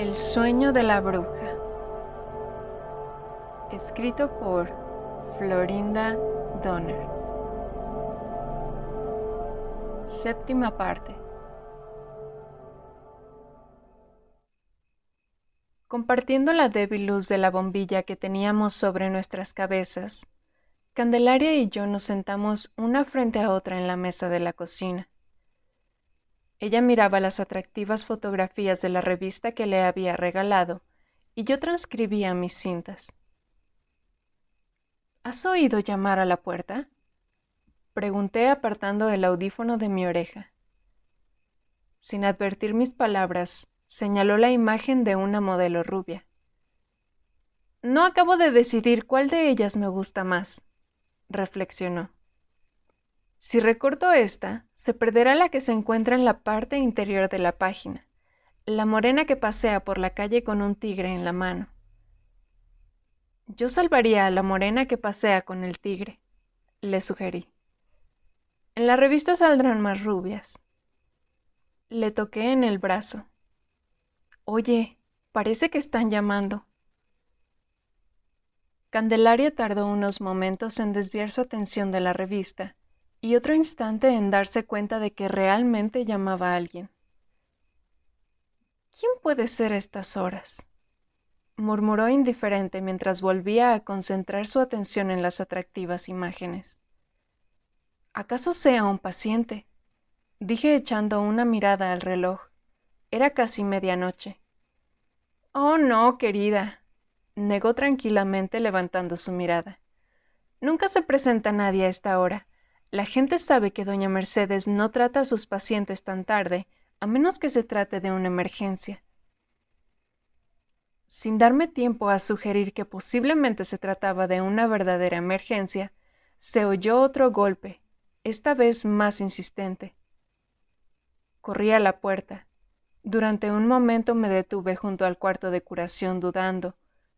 El sueño de la bruja. Escrito por Florinda Donner. Séptima parte. Compartiendo la débil luz de la bombilla que teníamos sobre nuestras cabezas, Candelaria y yo nos sentamos una frente a otra en la mesa de la cocina. Ella miraba las atractivas fotografías de la revista que le había regalado y yo transcribía mis cintas. ¿Has oído llamar a la puerta?, pregunté apartando el audífono de mi oreja. Sin advertir mis palabras, señaló la imagen de una modelo rubia. No acabo de decidir cuál de ellas me gusta más, reflexionó. Si recorto esta, se perderá la que se encuentra en la parte interior de la página, la morena que pasea por la calle con un tigre en la mano. Yo salvaría a la morena que pasea con el tigre, le sugerí. En la revista saldrán más rubias. Le toqué en el brazo. Oye, parece que están llamando. Candelaria tardó unos momentos en desviar su atención de la revista y otro instante en darse cuenta de que realmente llamaba a alguien. ¿Quién puede ser a estas horas?, murmuró indiferente mientras volvía a concentrar su atención en las atractivas imágenes. ¿Acaso sea un paciente?, dije echando una mirada al reloj. Era casi medianoche. Oh, no, querida, negó tranquilamente levantando su mirada. Nunca se presenta nadie a esta hora. La gente sabe que doña Mercedes no trata a sus pacientes tan tarde, a menos que se trate de una emergencia. Sin darme tiempo a sugerir que posiblemente se trataba de una verdadera emergencia, se oyó otro golpe, esta vez más insistente. Corrí a la puerta. Durante un momento me detuve junto al cuarto de curación dudando,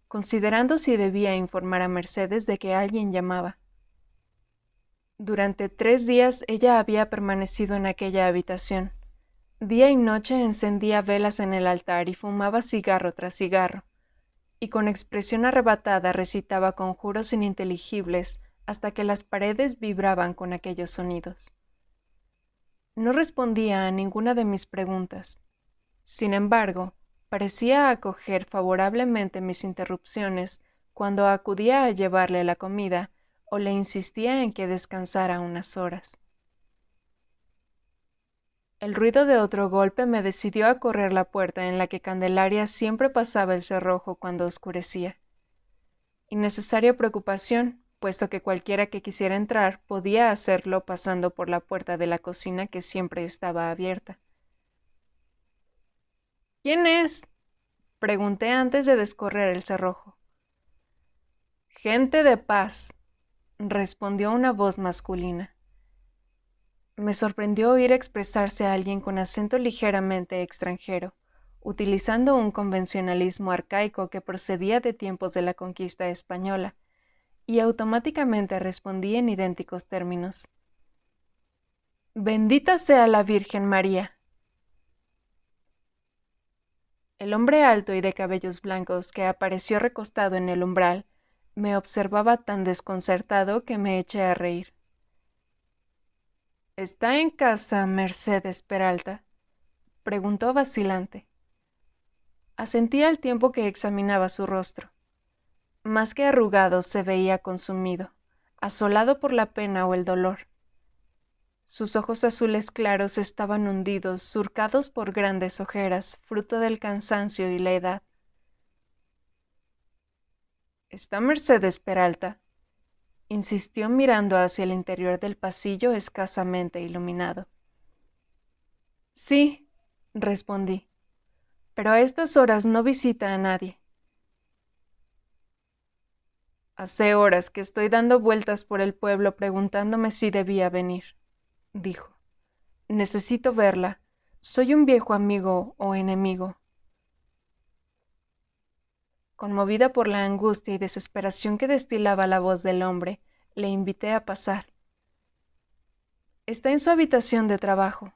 considerando si debía informar a Mercedes de que alguien llamaba. Durante 3 días ella había permanecido en aquella habitación. Día y noche encendía velas en el altar y fumaba cigarro tras cigarro, y con expresión arrebatada recitaba conjuros ininteligibles hasta que las paredes vibraban con aquellos sonidos. No respondía a ninguna de mis preguntas. Sin embargo, parecía acoger favorablemente mis interrupciones cuando acudía a llevarle la comida o le insistía en que descansara unas horas. El ruido de otro golpe me decidió a correr la puerta en la que Candelaria siempre pasaba el cerrojo cuando oscurecía. Innecesaria preocupación, puesto que cualquiera que quisiera entrar podía hacerlo pasando por la puerta de la cocina que siempre estaba abierta. ¿Quién es?, pregunté antes de descorrer el cerrojo. Gente de paz, respondió una voz masculina. Me sorprendió oír expresarse a alguien con acento ligeramente extranjero, utilizando un convencionalismo arcaico que procedía de tiempos de la conquista española, y automáticamente respondí en idénticos términos. Bendita sea la Virgen María. El hombre alto y de cabellos blancos que apareció recostado en el umbral me observaba tan desconcertado que me eché a reír. ¿Está en casa Mercedes Peralta?, preguntó vacilante. Asentí al tiempo que examinaba su rostro. Más que arrugado, se veía consumido, asolado por la pena o el dolor. Sus ojos azules claros estaban hundidos, surcados por grandes ojeras, fruto del cansancio y la edad. ¿Está Mercedes Peralta?, insistió mirando hacia el interior del pasillo escasamente iluminado. Sí, respondí, pero a estas horas no visita a nadie. Hace horas que estoy dando vueltas por el pueblo preguntándome si debía venir, dijo. Necesito verla. Soy un viejo amigo o enemigo. Conmovida por la angustia y desesperación que destilaba la voz del hombre, le invité a pasar. Está en su habitación de trabajo,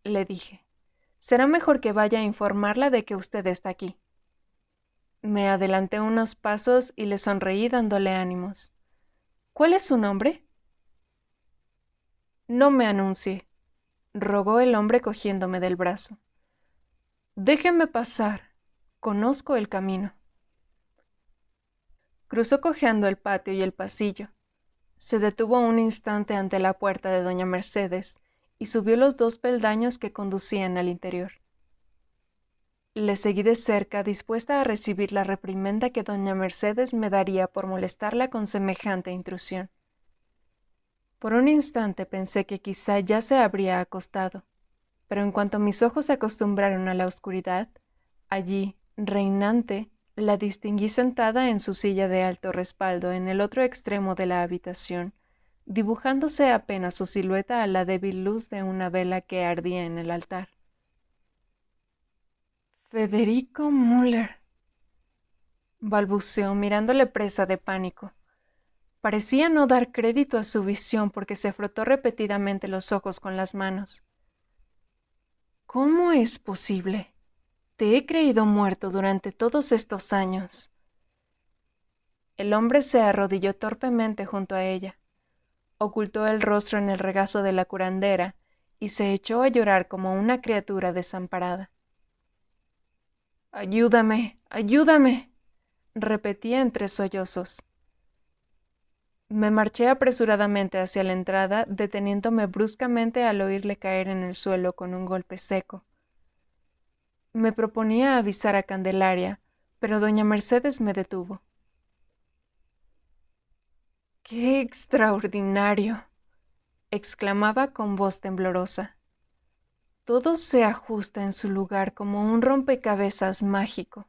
le dije. Será mejor que vaya a informarla de que usted está aquí. Me adelanté unos pasos y le sonreí dándole ánimos. ¿Cuál es su nombre? No me anuncie, rogó el hombre cogiéndome del brazo. Déjeme pasar. Conozco el camino. Cruzó cojeando el patio y el pasillo. Se detuvo un instante ante la puerta de doña Mercedes y subió los 2 peldaños que conducían al interior. Le seguí de cerca, dispuesta a recibir la reprimenda que doña Mercedes me daría por molestarla con semejante intrusión. Por un instante pensé que quizá ya se habría acostado, pero en cuanto mis ojos se acostumbraron a la oscuridad, allí, reinante, la distinguí sentada en su silla de alto respaldo en el otro extremo de la habitación, dibujándose apenas su silueta a la débil luz de una vela que ardía en el altar. Federico Müller, balbuceó mirándole presa de pánico. Parecía no dar crédito a su visión porque se frotó repetidamente los ojos con las manos. ¿Cómo es posible? Te he creído muerto durante todos estos años. El hombre se arrodilló torpemente junto a ella, ocultó el rostro en el regazo de la curandera y se echó a llorar como una criatura desamparada. «Ayúdame, ayúdame», repetía entre sollozos. Me marché apresuradamente hacia la entrada, deteniéndome bruscamente al oírle caer en el suelo con un golpe seco. Me proponía avisar a Candelaria, pero doña Mercedes me detuvo. ¡Qué extraordinario!, exclamaba con voz temblorosa. Todo se ajusta en su lugar como un rompecabezas mágico.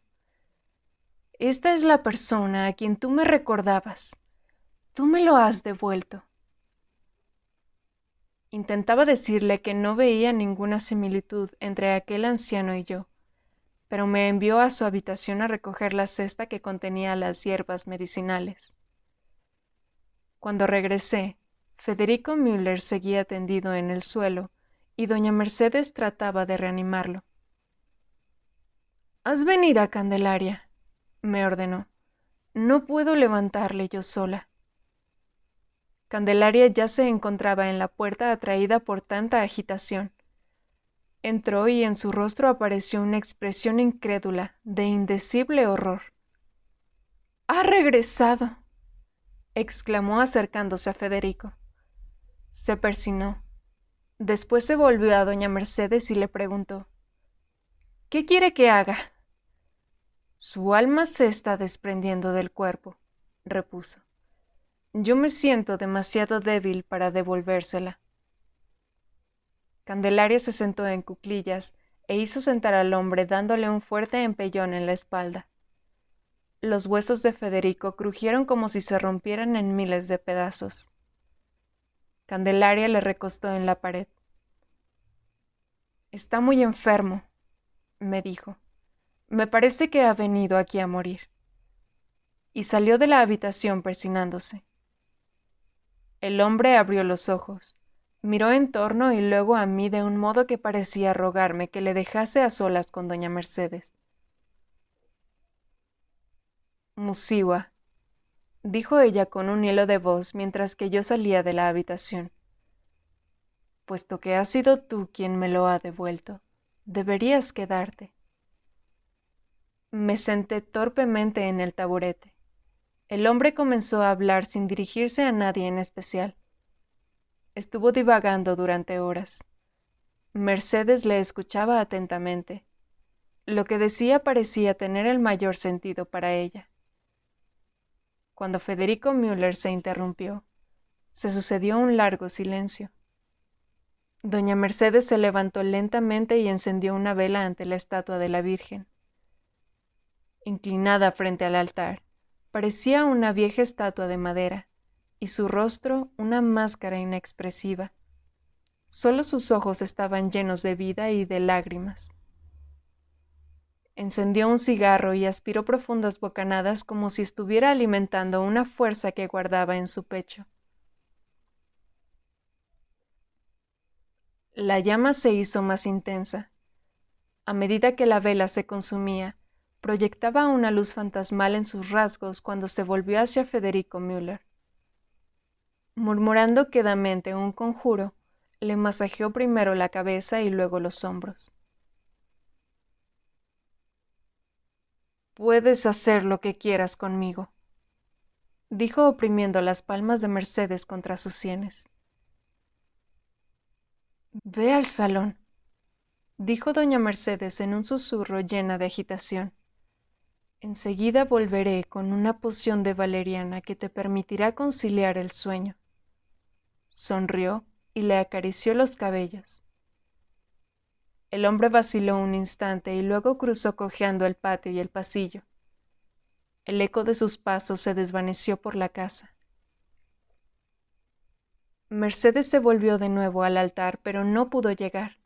Esta es la persona a quien tú me recordabas. Tú me lo has devuelto. Intentaba decirle que no veía ninguna similitud entre aquel anciano y yo, pero me envió a su habitación a recoger la cesta que contenía las hierbas medicinales. Cuando regresé, Federico Müller seguía tendido en el suelo y doña Mercedes trataba de reanimarlo. «Haz venir a Candelaria», me ordenó. «No puedo levantarle yo sola». Candelaria ya se encontraba en la puerta atraída por tanta agitación. Entró y en su rostro apareció una expresión incrédula, de indecible horror. «¡Ha regresado!», exclamó acercándose a Federico. Se persinó. Después se volvió a doña Mercedes y le preguntó: «¿Qué quiere que haga?». «Su alma se está desprendiendo del cuerpo», repuso. «Yo me siento demasiado débil para devolvérsela». Candelaria se sentó en cuclillas e hizo sentar al hombre dándole un fuerte empellón en la espalda. Los huesos de Federico crujieron como si se rompieran en miles de pedazos. Candelaria le recostó en la pared. «Está muy enfermo», me dijo. «Me parece que ha venido aquí a morir». Y salió de la habitación persignándose. El hombre abrió los ojos, miró en torno y luego a mí de un modo que parecía rogarme que le dejase a solas con doña Mercedes. «Musiwa», dijo ella con un hilo de voz mientras que yo salía de la habitación. «Puesto que has sido tú quien me lo ha devuelto, deberías quedarte». Me senté torpemente en el taburete. El hombre comenzó a hablar sin dirigirse a nadie en especial. Estuvo divagando durante horas. Mercedes le escuchaba atentamente. Lo que decía parecía tener el mayor sentido para ella. Cuando Federico Müller se interrumpió, se sucedió un largo silencio. Doña Mercedes se levantó lentamente y encendió una vela ante la estatua de la Virgen. Inclinada frente al altar, parecía una vieja estatua de madera, y su rostro una máscara inexpresiva. Solo sus ojos estaban llenos de vida y de lágrimas. Encendió un cigarro y aspiró profundas bocanadas como si estuviera alimentando una fuerza que guardaba en su pecho. La llama se hizo más intensa. A medida que la vela se consumía, Proyectaba una luz fantasmal en sus rasgos cuando se volvió hacia Federico Müller. Murmurando quedamente un conjuro, le masajeó primero la cabeza y luego los hombros. «Puedes hacer lo que quieras conmigo», dijo oprimiendo las palmas de Mercedes contra sus sienes. «Ve al salón», dijo doña Mercedes en un susurro llena de agitación. «Enseguida volveré con una poción de valeriana que te permitirá conciliar el sueño». Sonrió y le acarició los cabellos. El hombre vaciló un instante y luego cruzó cojeando el patio y el pasillo. El eco de sus pasos se desvaneció por la casa. Mercedes se volvió de nuevo al altar, pero no pudo llegar.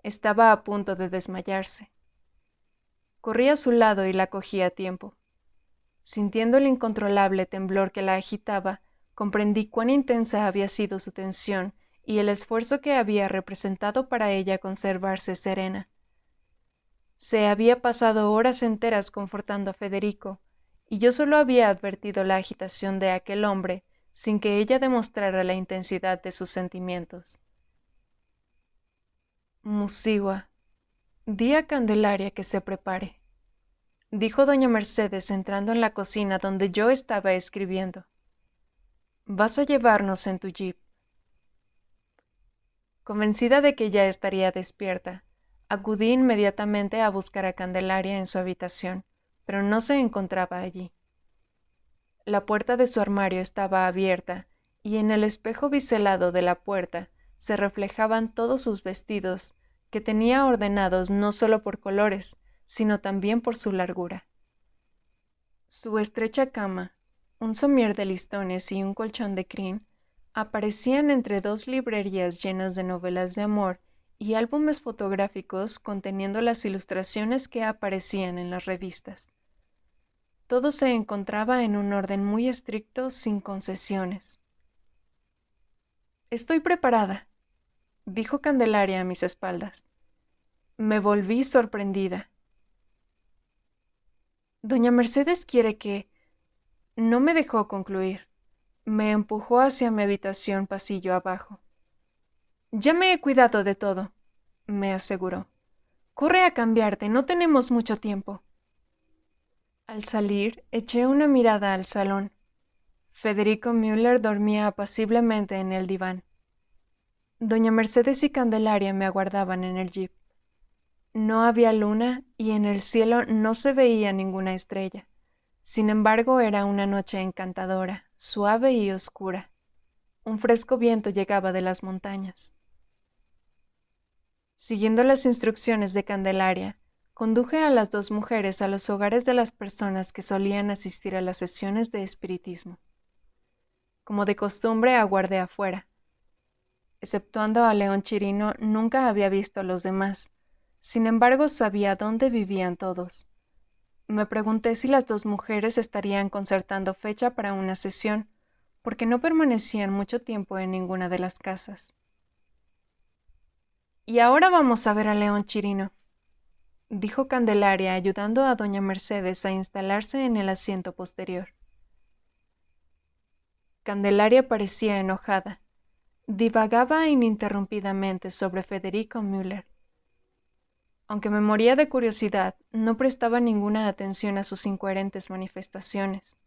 Estaba a punto de desmayarse. Corrí a su lado y la cogí a tiempo. Sintiendo el incontrolable temblor que la agitaba, comprendí cuán intensa había sido su tensión y el esfuerzo que había representado para ella conservarse serena. Se había pasado horas enteras confortando a Federico, y yo solo había advertido la agitación de aquel hombre sin que ella demostrara la intensidad de sus sentimientos. «Musigua, di a Candelaria que se prepare», dijo doña Mercedes entrando en la cocina donde yo estaba escribiendo. «Vas a llevarnos en tu jeep». Convencida de que ya estaría despierta, acudí inmediatamente a buscar a Candelaria en su habitación, pero no se encontraba allí. La puerta de su armario estaba abierta, y en el espejo biselado de la puerta se reflejaban todos sus vestidos, que tenía ordenados no solo por colores, sino también por su largura. Su estrecha cama, un somier de listones y un colchón de crin aparecían entre dos librerías llenas de novelas de amor y álbumes fotográficos conteniendo las ilustraciones que aparecían en las revistas. Todo se encontraba en un orden muy estricto, sin concesiones. «Estoy preparada», dijo Candelaria a mis espaldas. Me volví sorprendida. «Doña Mercedes quiere que...». No me dejó concluir. Me empujó hacia mi habitación pasillo abajo. «Ya me he cuidado de todo», me aseguró. «Corre a cambiarte, no tenemos mucho tiempo». Al salir, eché una mirada al salón. Federico Müller dormía apaciblemente en el diván. Doña Mercedes y Candelaria me aguardaban en el jeep. No había luna y en el cielo no se veía ninguna estrella. Sin embargo, era una noche encantadora, suave y oscura. Un fresco viento llegaba de las montañas. Siguiendo las instrucciones de Candelaria, conduje a las dos mujeres a los hogares de las personas que solían asistir a las sesiones de espiritismo. Como de costumbre, aguardé afuera. Exceptuando a León Chirino, nunca había visto a los demás. Sin embargo, sabía dónde vivían todos. Me pregunté si las dos mujeres estarían concertando fecha para una sesión, porque no permanecían mucho tiempo en ninguna de las casas. «Y ahora vamos a ver a León Chirino», dijo Candelaria ayudando a doña Mercedes a instalarse en el asiento posterior. Candelaria parecía enojada. Divagaba ininterrumpidamente sobre Federico Müller. Aunque me moría de curiosidad, no prestaba ninguna atención a sus incoherentes manifestaciones.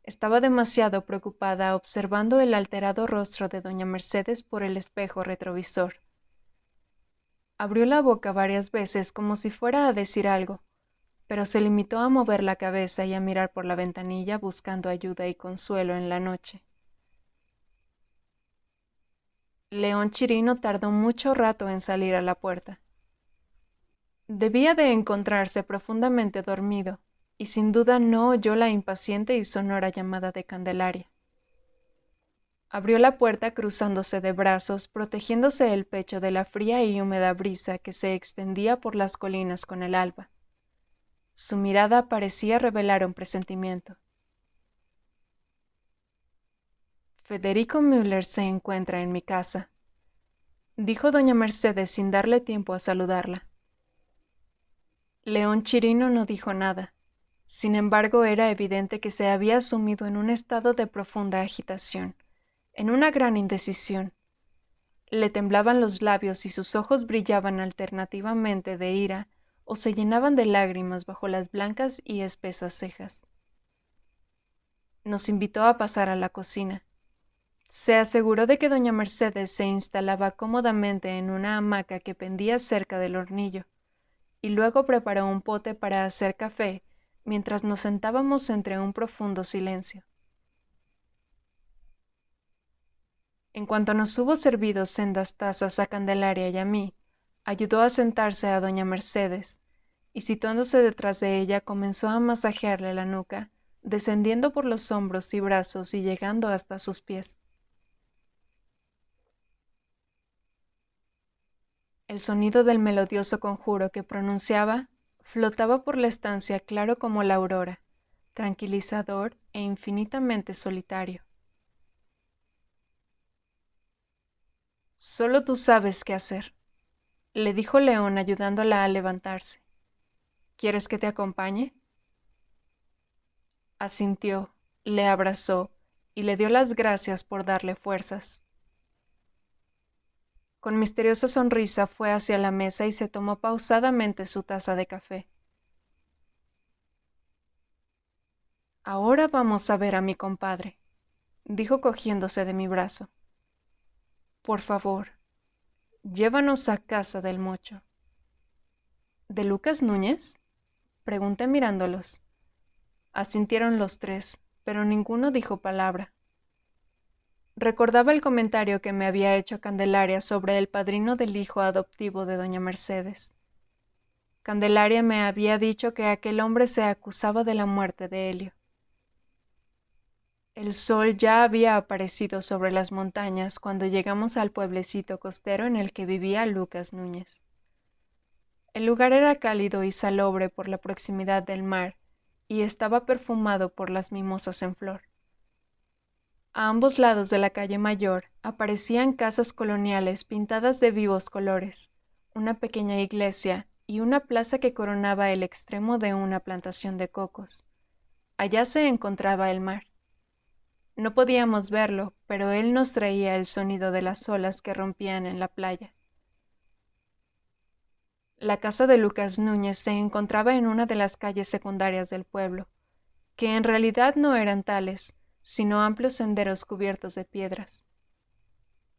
Estaba demasiado preocupada observando el alterado rostro de doña Mercedes por el espejo retrovisor. Abrió la boca varias veces como si fuera a decir algo, pero se limitó a mover la cabeza y a mirar por la ventanilla buscando ayuda y consuelo en la noche. León Chirino tardó mucho rato en salir a la puerta. Debía de encontrarse profundamente dormido, y sin duda no oyó la impaciente y sonora llamada de Candelaria. Abrió la puerta cruzándose de brazos, protegiéndose el pecho de la fría y húmeda brisa que se extendía por las colinas con el alba. Su mirada parecía revelar un presentimiento. «Federico Müller se encuentra en mi casa», dijo doña Mercedes sin darle tiempo a saludarla. León Chirino no dijo nada. Sin embargo, era evidente que se había sumido en un estado de profunda agitación, en una gran indecisión. Le temblaban los labios y sus ojos brillaban alternativamente de ira o se llenaban de lágrimas bajo las blancas y espesas cejas. Nos invitó a pasar a la cocina. Se aseguró de que doña Mercedes se instalaba cómodamente en una hamaca que pendía cerca del hornillo, y luego preparó un pote para hacer café mientras nos sentábamos entre un profundo silencio. En cuanto nos hubo servido sendas tazas a Candelaria y a mí, ayudó a sentarse a doña Mercedes, y situándose detrás de ella comenzó a masajearle la nuca, descendiendo por los hombros y brazos y llegando hasta sus pies. El sonido del melodioso conjuro que pronunciaba flotaba por la estancia claro como la aurora, tranquilizador e infinitamente solitario. Solo tú sabes qué hacer, le dijo León ayudándola a levantarse. ¿Quieres que te acompañe? Asintió, le abrazó y le dio las gracias por darle fuerzas. Con misteriosa sonrisa fue hacia la mesa y se tomó pausadamente su taza de café. Ahora vamos a ver a mi compadre, dijo cogiéndose de mi brazo. Por favor, llévanos a casa del Mocho. ¿De Lucas Núñez? Pregunté mirándolos. Asintieron los tres, pero ninguno dijo palabra. Recordaba el comentario que me había hecho Candelaria sobre el padrino del hijo adoptivo de doña Mercedes. Candelaria me había dicho que aquel hombre se acusaba de la muerte de Helio. El sol ya había aparecido sobre las montañas cuando llegamos al pueblecito costero en el que vivía Lucas Núñez. El lugar era cálido y salobre por la proximidad del mar y estaba perfumado por las mimosas en flor. A ambos lados de la calle mayor aparecían casas coloniales pintadas de vivos colores, una pequeña iglesia y una plaza que coronaba el extremo de una plantación de cocos. Allá se encontraba el mar. No podíamos verlo, pero él nos traía el sonido de las olas que rompían en la playa. La casa de Lucas Núñez se encontraba en una de las calles secundarias del pueblo, que en realidad no eran tales, sino amplios senderos cubiertos de piedras.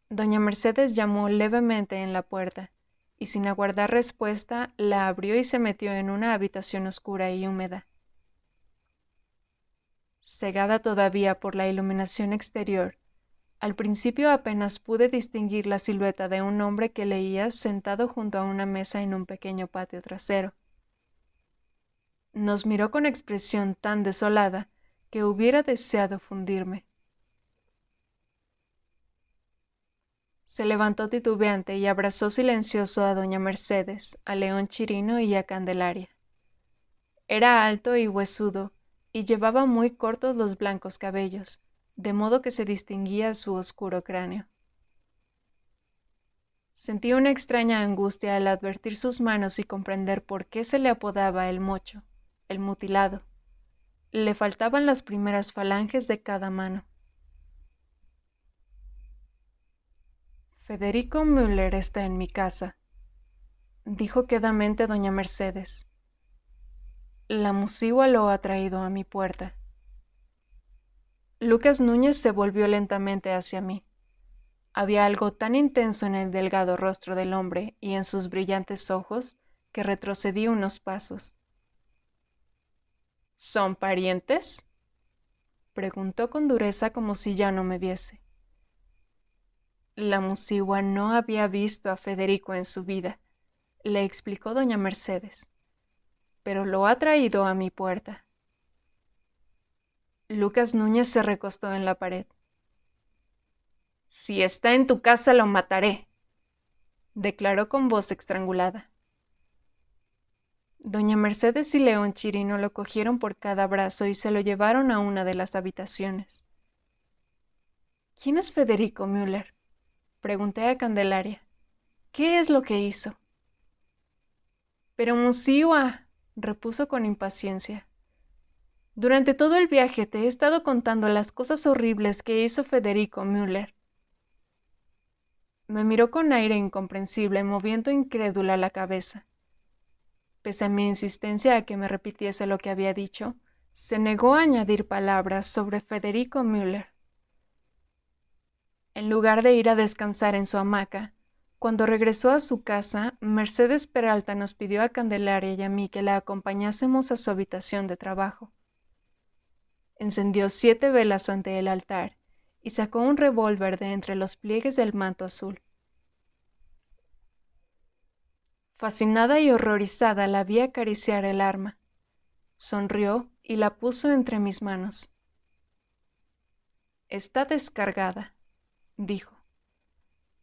Doña Mercedes llamó levemente en la puerta, y sin aguardar respuesta, la abrió y se metió en una habitación oscura y húmeda. Cegada todavía por la iluminación exterior, al principio apenas pude distinguir la silueta de un hombre que leía sentado junto a una mesa en un pequeño patio trasero. Nos miró con expresión tan desolada que hubiera deseado fundirme. Se levantó titubeante y abrazó silencioso a doña Mercedes, a León Chirino y a Candelaria. Era alto y huesudo, y llevaba muy cortos los blancos cabellos, de modo que se distinguía su oscuro cráneo. Sentí una extraña angustia al advertir sus manos y comprender por qué se le apodaba el mocho, el mutilado. Le faltaban las primeras falanges de cada mano. Federico Müller está en mi casa, dijo quedamente doña Mercedes. La musigua lo ha traído a mi puerta. Lucas Núñez se volvió lentamente hacia mí. Había algo tan intenso en el delgado rostro del hombre y en sus brillantes ojos que retrocedí unos pasos. ¿Son parientes?, preguntó con dureza como si ya no me viese. La musigua no había visto a Federico en su vida, le explicó doña Mercedes, pero lo ha traído a mi puerta. Lucas Núñez se recostó en la pared. Si está en tu casa lo mataré, declaró con voz estrangulada. Doña Mercedes y León Chirino lo cogieron por cada brazo y se lo llevaron a una de las habitaciones. ¿Quién es Federico Müller?, pregunté a Candelaria. ¿Qué es lo que hizo? Pero musigua, repuso con impaciencia. Durante todo el viaje te he estado contando las cosas horribles que hizo Federico Müller. Me miró con aire incomprensible, moviendo incrédula la cabeza. Pese a mi insistencia a que me repitiese lo que había dicho, se negó a añadir palabras sobre Federico Müller. En lugar de ir a descansar en su hamaca, cuando regresó a su casa, Mercedes Peralta nos pidió a Candelaria y a mí que la acompañásemos a su habitación de trabajo. Encendió 7 velas ante el altar y sacó un revólver de entre los pliegues del manto azul. Fascinada y horrorizada la vi acariciar el arma. Sonrió y la puso entre mis manos. «Está descargada», dijo.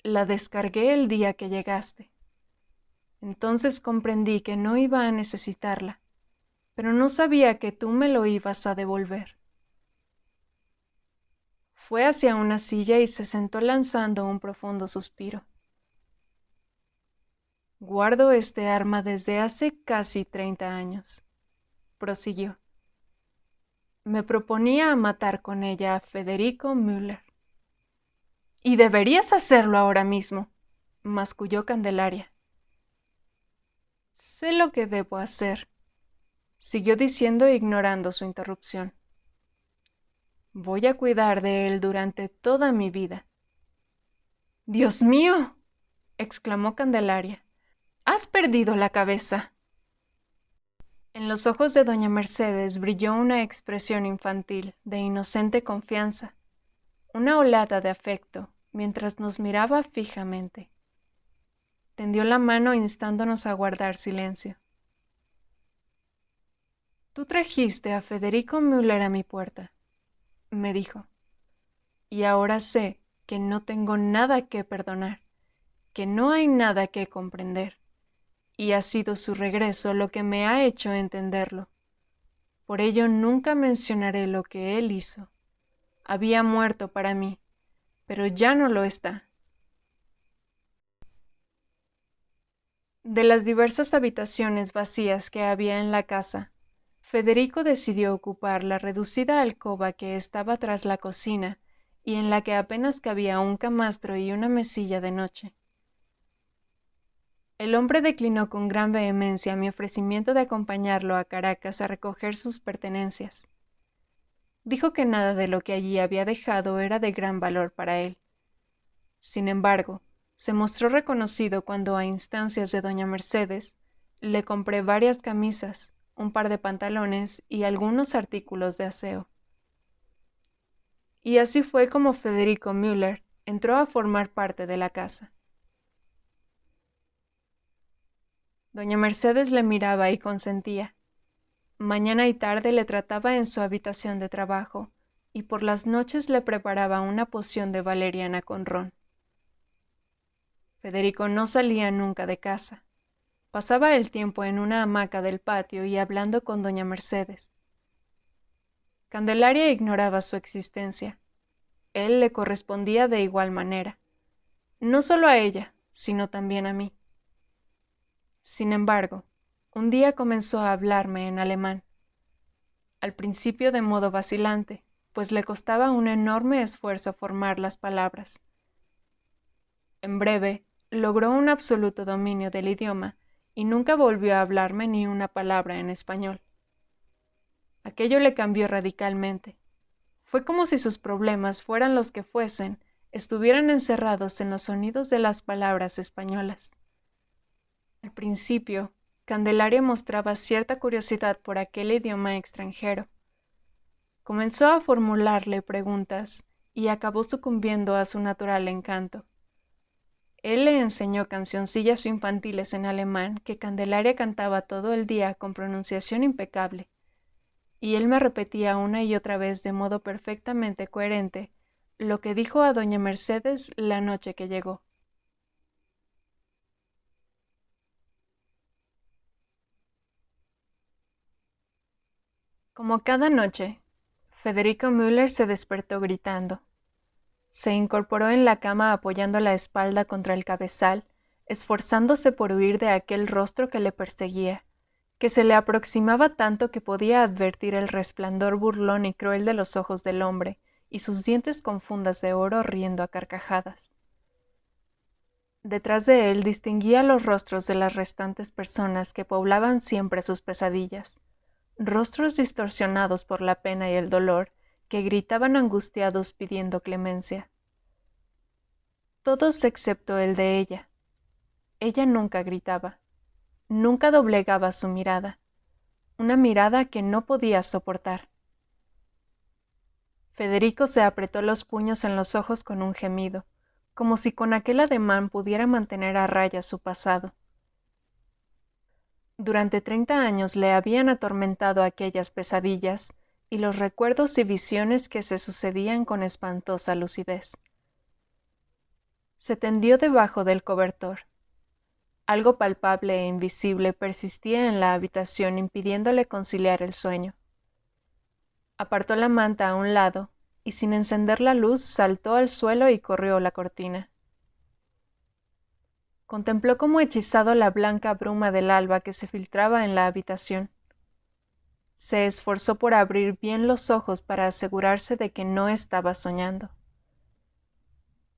«La descargué el día que llegaste. Entonces comprendí que no iba a necesitarla, pero no sabía que tú me lo ibas a devolver». Fue hacia una silla y se sentó lanzando un profundo suspiro. «Guardo este arma desde hace casi 30 años», prosiguió. «Me proponía matar con ella a Federico Müller». «Y deberías hacerlo ahora mismo», masculló Candelaria. «Sé lo que debo hacer», siguió diciendo ignorando su interrupción. «Voy a cuidar de él durante toda mi vida». «¡Dios mío!», exclamó Candelaria. «¡Has perdido la cabeza!». En los ojos de doña Mercedes brilló una expresión infantil, de inocente confianza, una olada de afecto, mientras nos miraba fijamente. Tendió la mano instándonos a guardar silencio. «Tú trajiste a Federico Müller a mi puerta», me dijo, «y ahora sé que no tengo nada que perdonar, que no hay nada que comprender, y ha sido su regreso lo que me ha hecho entenderlo. Por ello nunca mencionaré lo que él hizo. Había muerto para mí, pero ya no lo está». De las diversas habitaciones vacías que había en la casa, Federico decidió ocupar la reducida alcoba que estaba tras la cocina y en la que apenas cabía un camastro y una mesilla de noche. El hombre declinó con gran vehemencia mi ofrecimiento de acompañarlo a Caracas a recoger sus pertenencias. Dijo que nada de lo que allí había dejado era de gran valor para él. Sin embargo, se mostró reconocido cuando, a instancias de doña Mercedes, le compré varias camisas, un par de pantalones y algunos artículos de aseo. Y así fue como Federico Müller entró a formar parte de la casa. Doña Mercedes le miraba y consentía. Mañana y tarde le trataba en su habitación de trabajo y por las noches le preparaba una poción de valeriana con ron. Federico no salía nunca de casa. Pasaba el tiempo en una hamaca del patio y hablando con doña Mercedes. Candelaria ignoraba su existencia. Él le correspondía de igual manera, no solo a ella, sino también a mí. Sin embargo, un día comenzó a hablarme en alemán. Al principio de modo vacilante, pues le costaba un enorme esfuerzo formar las palabras. En breve, logró un absoluto dominio del idioma y nunca volvió a hablarme ni una palabra en español. Aquello le cambió radicalmente. Fue como si sus problemas, fueran los que fuesen, estuvieran encerrados en los sonidos de las palabras españolas. Al principio, Candelaria mostraba cierta curiosidad por aquel idioma extranjero. Comenzó a formularle preguntas y acabó sucumbiendo a su natural encanto. Él le enseñó cancioncillas infantiles en alemán que Candelaria cantaba todo el día con pronunciación impecable, y él me repetía una y otra vez de modo perfectamente coherente lo que dijo a doña Mercedes la noche que llegó. Como cada noche, Federico Müller se despertó gritando. Se incorporó en la cama apoyando la espalda contra el cabezal, esforzándose por huir de aquel rostro que le perseguía, que se le aproximaba tanto que podía advertir el resplandor burlón y cruel de los ojos del hombre y sus dientes con fundas de oro riendo a carcajadas. Detrás de él distinguía los rostros de las restantes personas que poblaban siempre sus pesadillas, rostros distorsionados por la pena y el dolor, que gritaban angustiados pidiendo clemencia. Todos excepto el de ella. Ella nunca gritaba, nunca doblegaba su mirada, una mirada que no podía soportar. Federico se apretó los puños en los ojos con un gemido, como si con aquel ademán pudiera mantener a raya su pasado. Durante 30 años le habían atormentado aquellas pesadillas y los recuerdos y visiones que se sucedían con espantosa lucidez. Se tendió debajo del cobertor. Algo palpable e invisible persistía en la habitación impidiéndole conciliar el sueño. Apartó la manta a un lado y sin encender la luz saltó al suelo y corrió la cortina. Contempló como hechizado la blanca bruma del alba que se filtraba en la habitación. Se esforzó por abrir bien los ojos para asegurarse de que no estaba soñando.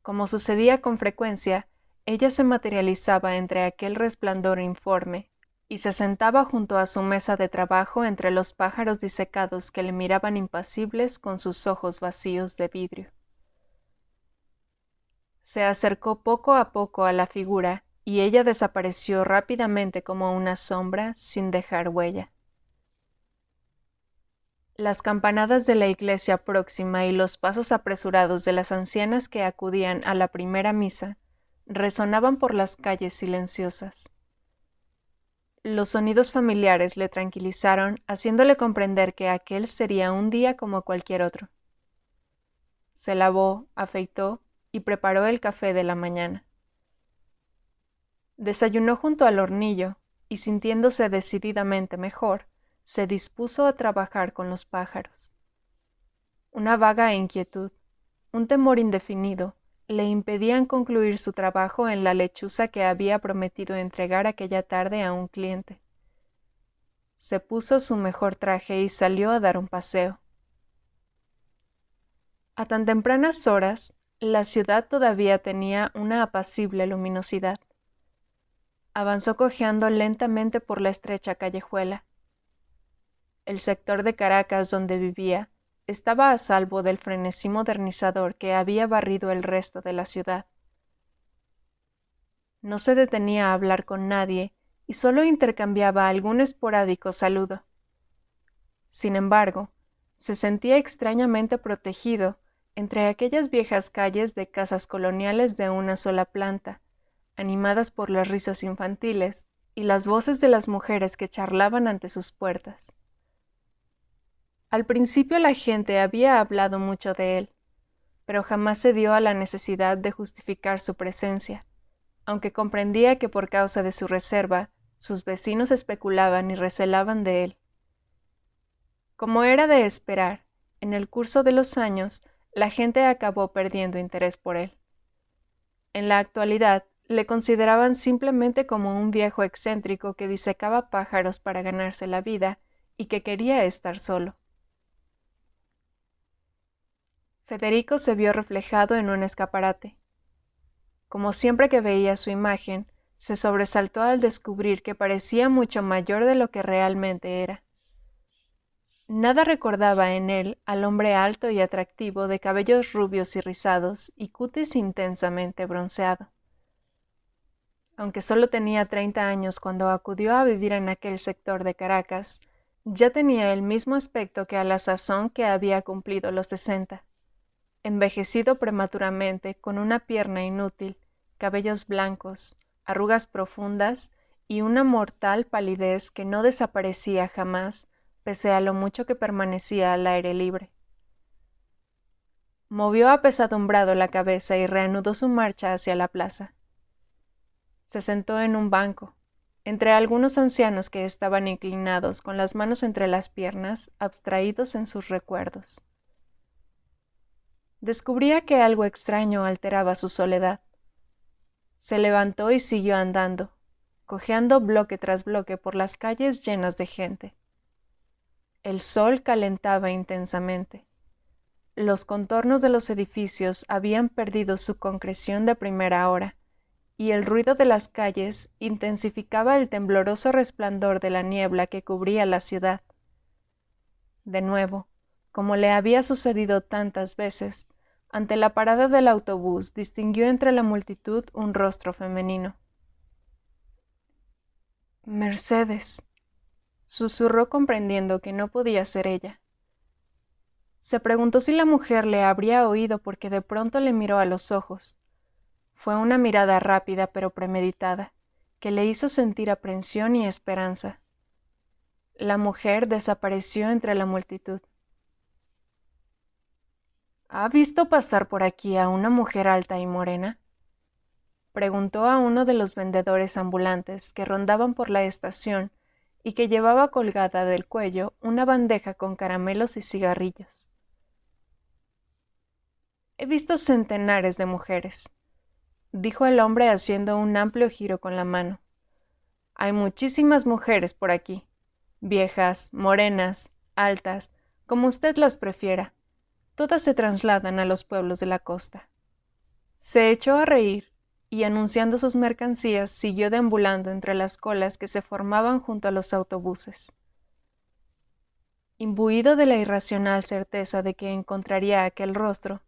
Como sucedía con frecuencia, ella se materializaba entre aquel resplandor informe y se sentaba junto a su mesa de trabajo entre los pájaros disecados que le miraban impasibles con sus ojos vacíos de vidrio. Se acercó poco a poco a la figura y ella desapareció rápidamente como una sombra sin dejar huella. Las campanadas de la iglesia próxima y los pasos apresurados de las ancianas que acudían a la primera misa resonaban por las calles silenciosas. Los sonidos familiares le tranquilizaron, haciéndole comprender que aquel sería un día como cualquier otro. Se lavó, afeitó y preparó el café de la mañana. Desayunó junto al hornillo y, sintiéndose decididamente mejor, se dispuso a trabajar con los pájaros. Una vaga inquietud, un temor indefinido, le impedían concluir su trabajo en la lechuza que había prometido entregar aquella tarde a un cliente. Se puso su mejor traje y salió a dar un paseo. A tan tempranas horas, la ciudad todavía tenía una apacible luminosidad. Avanzó cojeando lentamente por la estrecha callejuela. El sector de Caracas donde vivía estaba a salvo del frenesí modernizador que había barrido el resto de la ciudad. No se detenía a hablar con nadie y solo intercambiaba algún esporádico saludo. Sin embargo, se sentía extrañamente protegido entre aquellas viejas calles de casas coloniales de una sola planta, animadas por las risas infantiles y las voces de las mujeres que charlaban ante sus puertas. Al principio la gente había hablado mucho de él, pero jamás se dio a la necesidad de justificar su presencia, aunque comprendía que por causa de su reserva, sus vecinos especulaban y recelaban de él. Como era de esperar, en el curso de los años, la gente acabó perdiendo interés por él. En la actualidad, le consideraban simplemente como un viejo excéntrico que disecaba pájaros para ganarse la vida y que quería estar solo. Federico se vio reflejado en un escaparate. Como siempre que veía su imagen, se sobresaltó al descubrir que parecía mucho mayor de lo que realmente era. Nada recordaba en él al hombre alto y atractivo de cabellos rubios y rizados y cutis intensamente bronceado. Aunque solo tenía 30 años cuando acudió a vivir en aquel sector de Caracas, ya tenía el mismo aspecto que a la sazón que había cumplido los 60. Envejecido prematuramente, con una pierna inútil, cabellos blancos, arrugas profundas y una mortal palidez que no desaparecía jamás, pese a lo mucho que permanecía al aire libre. Movió apesadumbrado la cabeza y reanudó su marcha hacia la plaza. Se sentó en un banco, entre algunos ancianos que estaban inclinados con las manos entre las piernas, abstraídos en sus recuerdos. Descubría que algo extraño alteraba su soledad. Se levantó y siguió andando, cojeando bloque tras bloque por las calles llenas de gente. El sol calentaba intensamente. Los contornos de los edificios habían perdido su concreción de primera hora, y el ruido de las calles intensificaba el tembloroso resplandor de la niebla que cubría la ciudad. De nuevo, como le había sucedido tantas veces, ante la parada del autobús distinguió entre la multitud un rostro femenino. «Mercedes», susurró comprendiendo que no podía ser ella. Se preguntó si la mujer le habría oído porque de pronto le miró a los ojos. Fue una mirada rápida pero premeditada, que le hizo sentir aprensión y esperanza. La mujer desapareció entre la multitud. «¿Ha visto pasar por aquí a una mujer alta y morena?», preguntó a uno de los vendedores ambulantes que rondaban por la estación y que llevaba colgada del cuello una bandeja con caramelos y cigarrillos. «He visto centenares de mujeres», dijo el hombre haciendo un amplio giro con la mano. «Hay muchísimas mujeres por aquí, viejas, morenas, altas, como usted las prefiera. Todas se trasladan a los pueblos de la costa». Se echó a reír y, anunciando sus mercancías, siguió deambulando entre las colas que se formaban junto a los autobuses. Imbuido de la irracional certeza de que encontraría aquel rostro,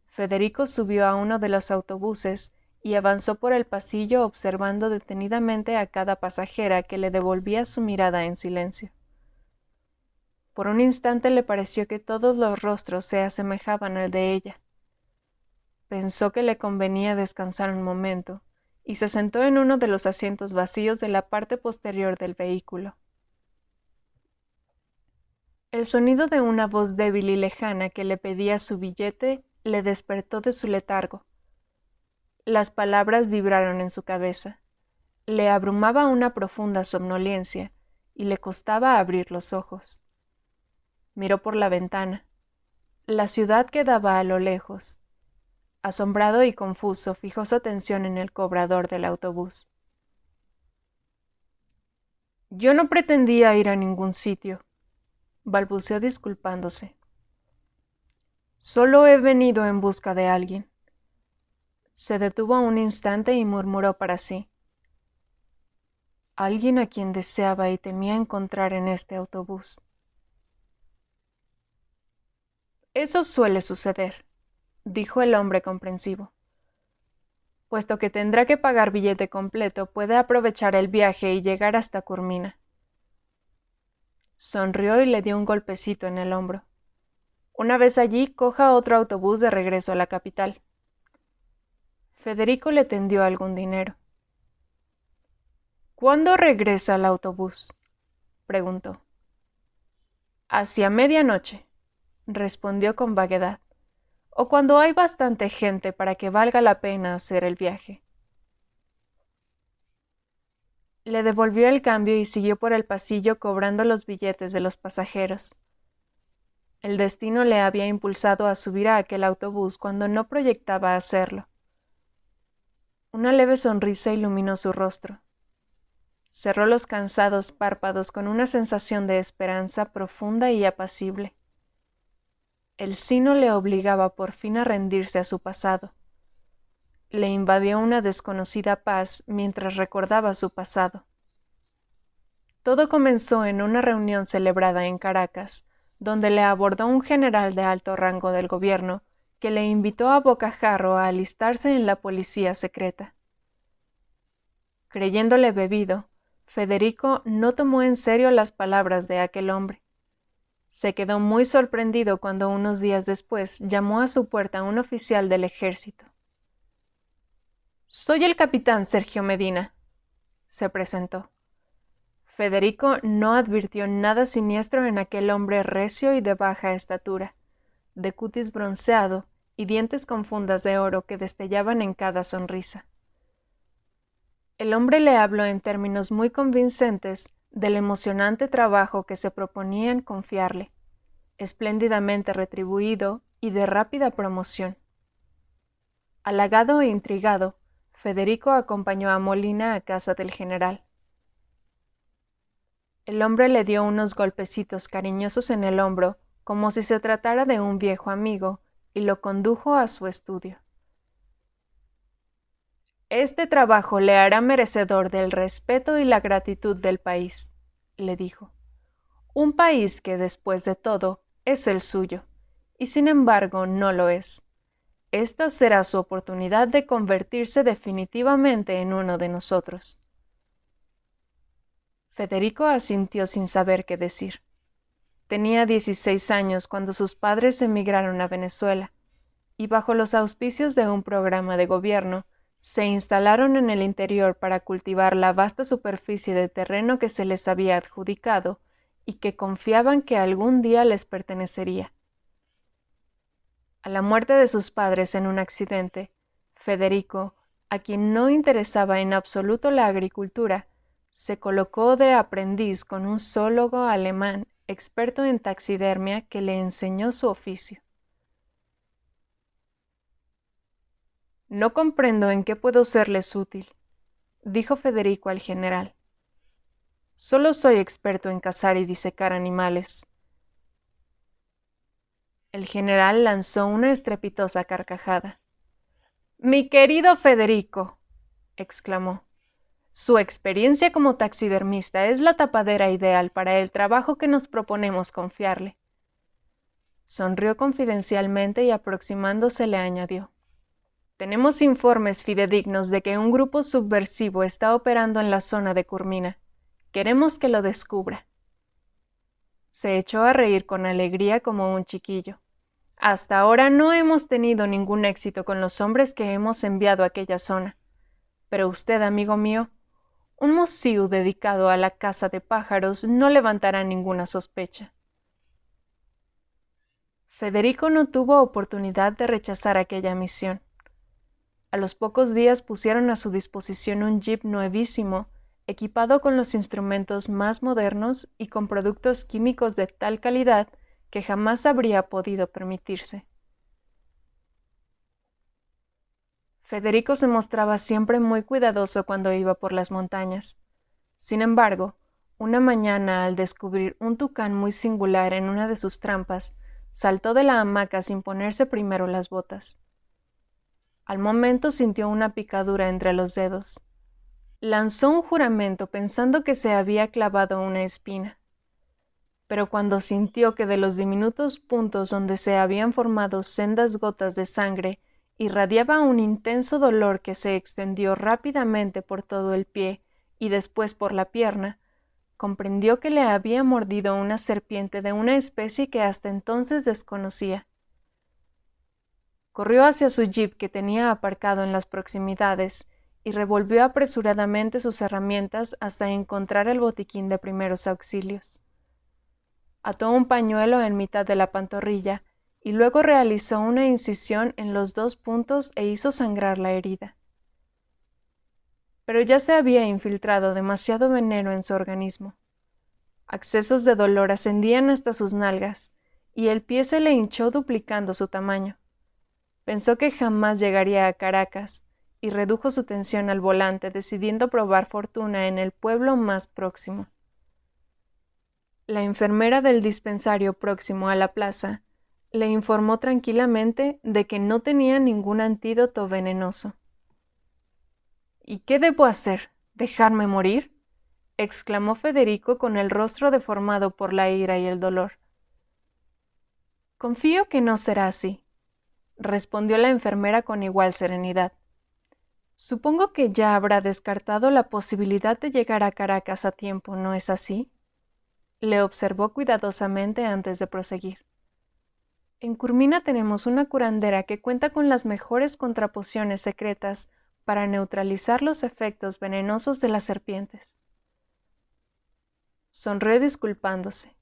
Federico subió a uno de los autobuses y avanzó por el pasillo observando detenidamente a cada pasajera que le devolvía su mirada en silencio. Por un instante le pareció que todos los rostros se asemejaban al de ella. Pensó que le convenía descansar un momento, y se sentó en uno de los asientos vacíos de la parte posterior del vehículo. El sonido de una voz débil y lejana que le pedía su billete le despertó de su letargo. Las palabras vibraron en su cabeza. Le abrumaba una profunda somnolencia, y le costaba abrir los ojos. Miró por la ventana. La ciudad quedaba a lo lejos. Asombrado y confuso, fijó su atención en el cobrador del autobús. «Yo no pretendía ir a ningún sitio», balbuceó disculpándose. «Solo he venido en busca de alguien». Se detuvo un instante y murmuró para sí. Alguien a quien deseaba y temía encontrar en este autobús. «Eso suele suceder», dijo el hombre comprensivo. «Puesto que tendrá que pagar billete completo, puede aprovechar el viaje y llegar hasta Curmina». Sonrió y le dio un golpecito en el hombro. «Una vez allí, coja otro autobús de regreso a la capital». Federico le tendió algún dinero. «¿Cuándo regresa el autobús?», preguntó. «Hacia medianoche», respondió con vaguedad, «o cuando hay bastante gente para que valga la pena hacer el viaje». Le devolvió el cambio y siguió por el pasillo cobrando los billetes de los pasajeros. El destino le había impulsado a subir a aquel autobús cuando no proyectaba hacerlo. Una leve sonrisa iluminó su rostro. Cerró los cansados párpados con una sensación de esperanza profunda y apacible. El sino le obligaba por fin a rendirse a su pasado. Le invadió una desconocida paz mientras recordaba su pasado. Todo comenzó en una reunión celebrada en Caracas, donde le abordó un general de alto rango del gobierno que le invitó a bocajarro a alistarse en la policía secreta. Creyéndole bebido, Federico no tomó en serio las palabras de aquel hombre. Se quedó muy sorprendido cuando unos días después llamó a su puerta un oficial del ejército. «Soy el capitán Sergio Medina», se presentó. Federico no advirtió nada siniestro en aquel hombre recio y de baja estatura, de cutis bronceado y dientes con fundas de oro que destellaban en cada sonrisa. El hombre le habló en términos muy convincentes del emocionante trabajo que se proponía en confiarle, espléndidamente retribuido y de rápida promoción. Halagado e intrigado, Federico acompañó a Molina a casa del general. El hombre le dio unos golpecitos cariñosos en el hombro, como si se tratara de un viejo amigo, y lo condujo a su estudio. Este trabajo le hará merecedor del respeto y la gratitud del país, le dijo. Un país que, después de todo, es el suyo, y sin embargo no lo es. Esta será su oportunidad de convertirse definitivamente en uno de nosotros. Federico asintió sin saber qué decir. Tenía 16 años cuando sus padres emigraron a Venezuela, y bajo los auspicios de un programa de gobierno, se instalaron en el interior para cultivar la vasta superficie de terreno que se les había adjudicado y que confiaban que algún día les pertenecería. A la muerte de sus padres en un accidente, Federico, a quien no interesaba en absoluto la agricultura, se colocó de aprendiz con un zoólogo alemán experto en taxidermia que le enseñó su oficio. No comprendo en qué puedo serles útil, dijo Federico al general. Solo soy experto en cazar y disecar animales. El general lanzó una estrepitosa carcajada. Mi querido Federico, exclamó, su experiencia como taxidermista es la tapadera ideal para el trabajo que nos proponemos confiarle. Sonrió confidencialmente y aproximándose le añadió. Tenemos informes fidedignos de que un grupo subversivo está operando en la zona de Curmina. Queremos que lo descubra. Se echó a reír con alegría como un chiquillo. Hasta ahora no hemos tenido ningún éxito con los hombres que hemos enviado a aquella zona. Pero usted, amigo mío, un museo dedicado a la caza de pájaros no levantará ninguna sospecha. Federico no tuvo oportunidad de rechazar aquella misión. A los pocos días pusieron a su disposición un jeep nuevísimo, equipado con los instrumentos más modernos y con productos químicos de tal calidad que jamás habría podido permitirse. Federico se mostraba siempre muy cuidadoso cuando iba por las montañas. Sin embargo, una mañana, al descubrir un tucán muy singular en una de sus trampas, saltó de la hamaca sin ponerse primero las botas. Al momento sintió una picadura entre los dedos. Lanzó un juramento pensando que se había clavado una espina. Pero cuando sintió que de los diminutos puntos donde se habían formado sendas gotas de sangre irradiaba un intenso dolor que se extendió rápidamente por todo el pie y después por la pierna, comprendió que le había mordido una serpiente de una especie que hasta entonces desconocía. Corrió hacia su jeep que tenía aparcado en las proximidades y revolvió apresuradamente sus herramientas hasta encontrar el botiquín de primeros auxilios. Ató un pañuelo en mitad de la pantorrilla y luego realizó una incisión en los 2 puntos e hizo sangrar la herida. Pero ya se había infiltrado demasiado veneno en su organismo. Accesos de dolor ascendían hasta sus nalgas y el pie se le hinchó duplicando su tamaño. Pensó que jamás llegaría a Caracas y redujo su tensión al volante, decidiendo probar fortuna en el pueblo más próximo. La enfermera del dispensario próximo a la plaza le informó tranquilamente de que no tenía ningún antídoto venenoso. ¿Y qué debo hacer? ¿Dejarme morir?, exclamó Federico con el rostro deformado por la ira y el dolor. Confío que no será así, respondió la enfermera con igual serenidad. Supongo que ya habrá descartado la posibilidad de llegar a Caracas a tiempo, ¿no es así? Le observó cuidadosamente antes de proseguir. En Curmina tenemos una curandera que cuenta con las mejores contrapociones secretas para neutralizar los efectos venenosos de las serpientes. Sonrió disculpándose.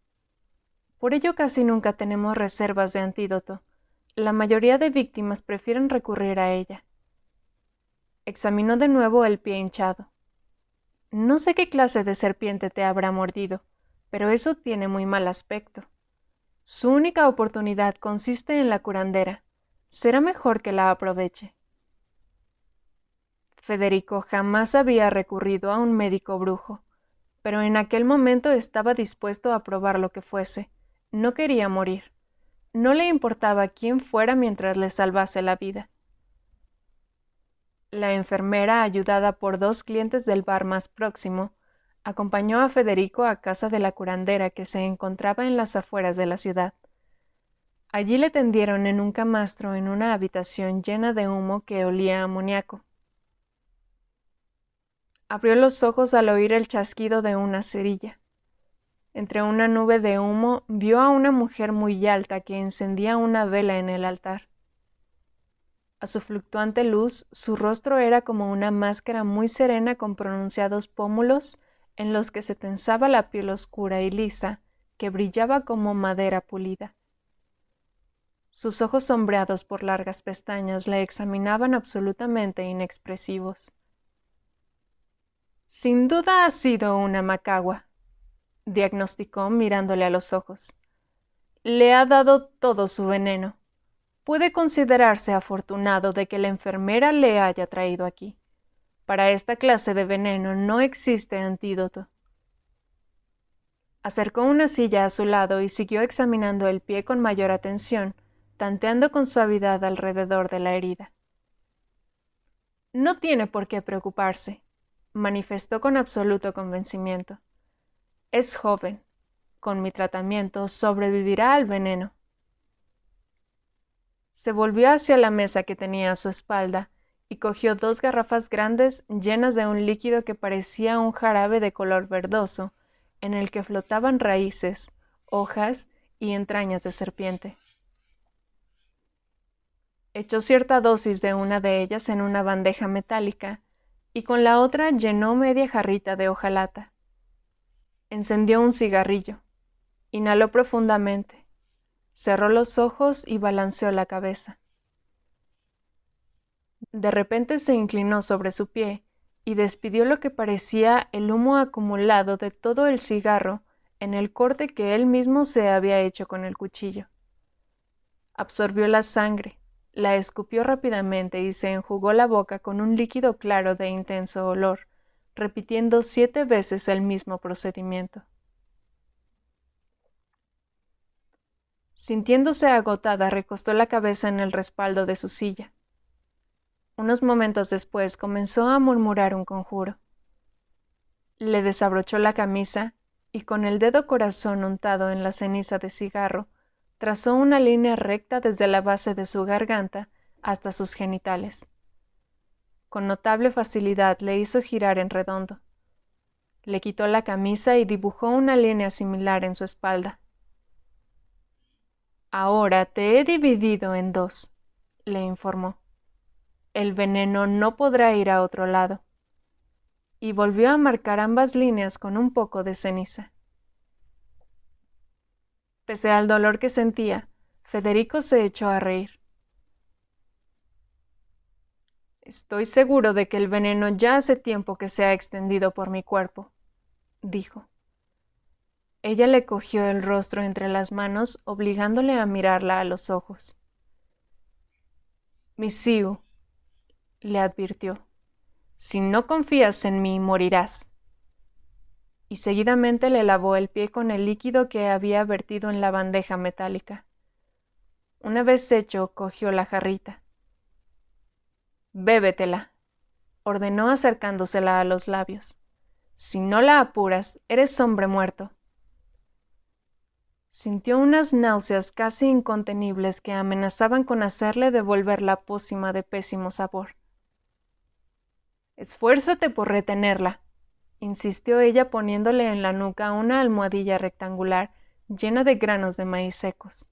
Por ello casi nunca tenemos reservas de antídoto. La mayoría de víctimas prefieren recurrir a ella. Examinó de nuevo el pie hinchado. No sé qué clase de serpiente te habrá mordido, pero eso tiene muy mal aspecto. Su única oportunidad consiste en la curandera. Será mejor que la aproveche. Federico jamás había recurrido a un médico brujo, pero en aquel momento estaba dispuesto a probar lo que fuese. No quería morir. No le importaba quién fuera mientras le salvase la vida. La enfermera, ayudada por 2 clientes del bar más próximo, acompañó a Federico a casa de la curandera que se encontraba en las afueras de la ciudad. Allí le tendieron en un camastro en una habitación llena de humo que olía a amoníaco. Abrió los ojos al oír el chasquido de una cerilla. Entre una nube de humo vio a una mujer muy alta que encendía una vela en el altar. A su fluctuante luz, su rostro era como una máscara muy serena con pronunciados pómulos en los que se tensaba la piel oscura y lisa, que brillaba como madera pulida. Sus ojos sombreados por largas pestañas la examinaban absolutamente inexpresivos. Sin duda ha sido una macagua, diagnosticó mirándole a los ojos. Le ha dado todo su veneno. Puede considerarse afortunado de que la enfermera le haya traído aquí. Para esta clase de veneno no existe antídoto. Acercó una silla a su lado y siguió examinando el pie con mayor atención, tanteando con suavidad alrededor de la herida. No tiene por qué preocuparse, manifestó con absoluto convencimiento. Es joven. Con mi tratamiento sobrevivirá al veneno. Se volvió hacia la mesa que tenía a su espalda y cogió 2 garrafas grandes llenas de un líquido que parecía un jarabe de color verdoso, en el que flotaban raíces, hojas y entrañas de serpiente. Echó cierta dosis de una de ellas en una bandeja metálica y con la otra llenó media jarrita de hojalata. Encendió un cigarrillo, inhaló profundamente, cerró los ojos y balanceó la cabeza. De repente se inclinó sobre su pie y despidió lo que parecía el humo acumulado de todo el cigarro en el corte que él mismo se había hecho con el cuchillo. Absorbió la sangre, la escupió rápidamente y se enjugó la boca con un líquido claro de intenso olor, repitiendo 7 veces el mismo procedimiento. Sintiéndose agotada, recostó la cabeza en el respaldo de su silla. Unos momentos después comenzó a murmurar un conjuro. Le desabrochó la camisa y con el dedo corazón untado en la ceniza de cigarro, trazó una línea recta desde la base de su garganta hasta sus genitales. Con notable facilidad le hizo girar en redondo. Le quitó la camisa y dibujó una línea similar en su espalda. Ahora te he dividido en 2, le informó. El veneno no podrá ir a otro lado. Y volvió a marcar ambas líneas con un poco de ceniza. Pese al dolor que sentía, Federico se echó a reír. Estoy seguro de que el veneno ya hace tiempo que se ha extendido por mi cuerpo, dijo. Ella le cogió el rostro entre las manos, obligándole a mirarla a los ojos. Misiu, le advirtió, si no confías en mí, morirás. Y seguidamente le lavó el pie con el líquido que había vertido en la bandeja metálica. Una vez hecho, cogió la jarrita. Bébetela, ordenó acercándosela a los labios. Si no la apuras, eres hombre muerto. Sintió unas náuseas casi incontenibles que amenazaban con hacerle devolver la pócima de pésimo sabor. Esfuérzate por retenerla, insistió ella poniéndole en la nuca una almohadilla rectangular llena de granos de maíz secos.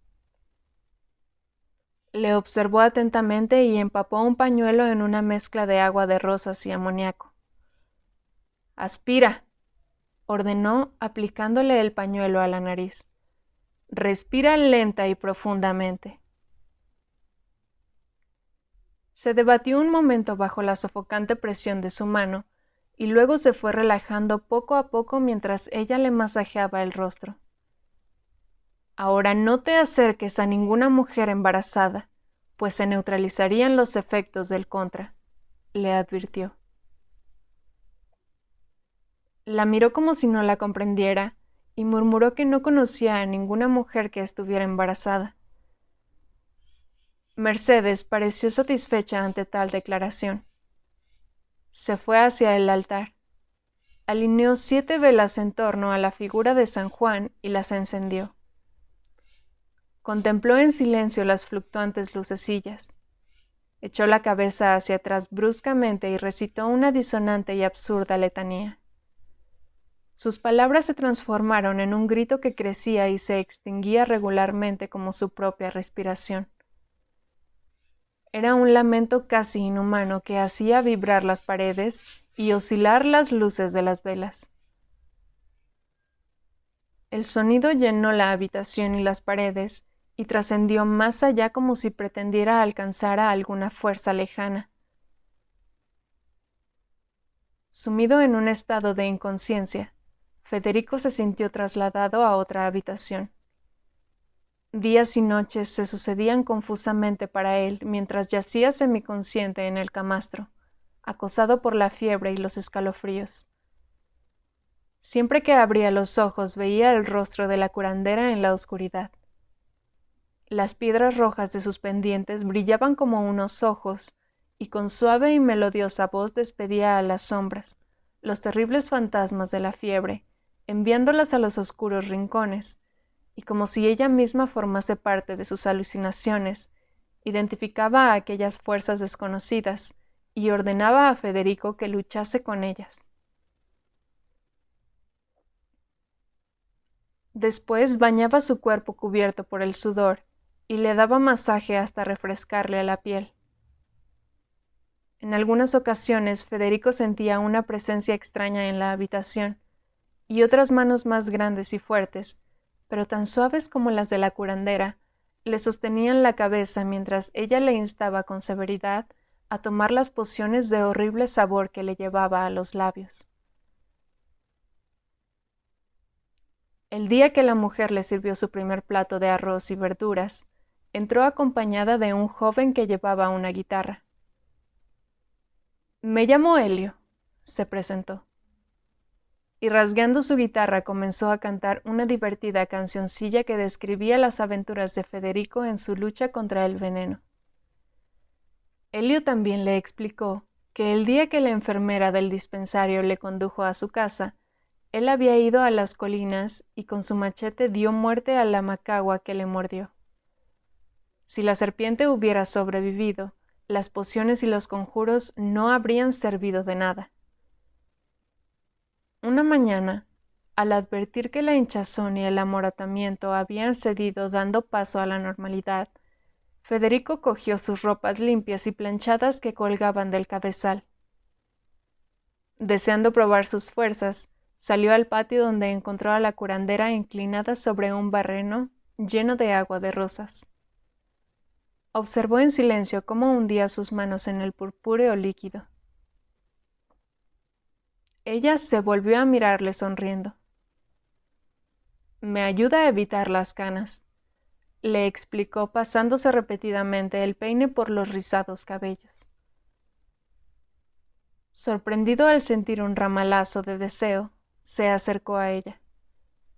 Le observó atentamente y empapó un pañuelo en una mezcla de agua de rosas y amoníaco. Aspira, ordenó aplicándole el pañuelo a la nariz. Respira lenta y profundamente. Se debatió un momento bajo la sofocante presión de su mano y luego se fue relajando poco a poco mientras ella le masajeaba el rostro. Ahora no te acerques a ninguna mujer embarazada, pues se neutralizarían los efectos del contra, le advirtió. La miró como si no la comprendiera y murmuró que no conocía a ninguna mujer que estuviera embarazada. Mercedes pareció satisfecha ante tal declaración. Se fue hacia el altar. Alineó 7 velas en torno a la figura de San Juan y las encendió. Contempló en silencio las fluctuantes lucecillas. Echó la cabeza hacia atrás bruscamente y recitó una disonante y absurda letanía. Sus palabras se transformaron en un grito que crecía y se extinguía regularmente como su propia respiración. Era un lamento casi inhumano que hacía vibrar las paredes y oscilar las luces de las velas. El sonido llenó la habitación y las paredes y trascendió más allá como si pretendiera alcanzar a alguna fuerza lejana. Sumido en un estado de inconsciencia, Federico se sintió trasladado a otra habitación. Días y noches se sucedían confusamente para él mientras yacía semiconsciente en el camastro, acosado por la fiebre y los escalofríos. Siempre que abría los ojos veía el rostro de la curandera en la oscuridad. Las piedras rojas de sus pendientes brillaban como unos ojos, y con suave y melodiosa voz despedía a las sombras, los terribles fantasmas de la fiebre, enviándolas a los oscuros rincones, y como si ella misma formase parte de sus alucinaciones, identificaba a aquellas fuerzas desconocidas y ordenaba a Federico que luchase con ellas. Después bañaba su cuerpo cubierto por el sudor y le daba masaje hasta refrescarle la piel. En algunas ocasiones Federico sentía una presencia extraña en la habitación y otras manos más grandes y fuertes, pero tan suaves como las de la curandera, le sostenían la cabeza mientras ella le instaba con severidad a tomar las pociones de horrible sabor que le llevaba a los labios. El día que la mujer le sirvió su primer plato de arroz y verduras, entró acompañada de un joven que llevaba una guitarra. «Me llamo Helio», se presentó. Y rasgando su guitarra comenzó a cantar una divertida cancioncilla que describía las aventuras de Federico en su lucha contra el veneno. Helio también le explicó que el día que la enfermera del dispensario le condujo a su casa, él había ido a las colinas y con su machete dio muerte a la macagua que le mordió. Si la serpiente hubiera sobrevivido, las pociones y los conjuros no habrían servido de nada. Una mañana, al advertir que la hinchazón y el amoratamiento habían cedido dando paso a la normalidad, Federico cogió sus ropas limpias y planchadas que colgaban del cabezal. Deseando probar sus fuerzas, salió al patio donde encontró a la curandera inclinada sobre un barreno lleno de agua de rosas. Observó en silencio cómo hundía sus manos en el purpúreo líquido. Ella se volvió a mirarle sonriendo. «Me ayuda a evitar las canas», le explicó pasándose repetidamente el peine por los rizados cabellos. Sorprendido al sentir un ramalazo de deseo, se acercó a ella.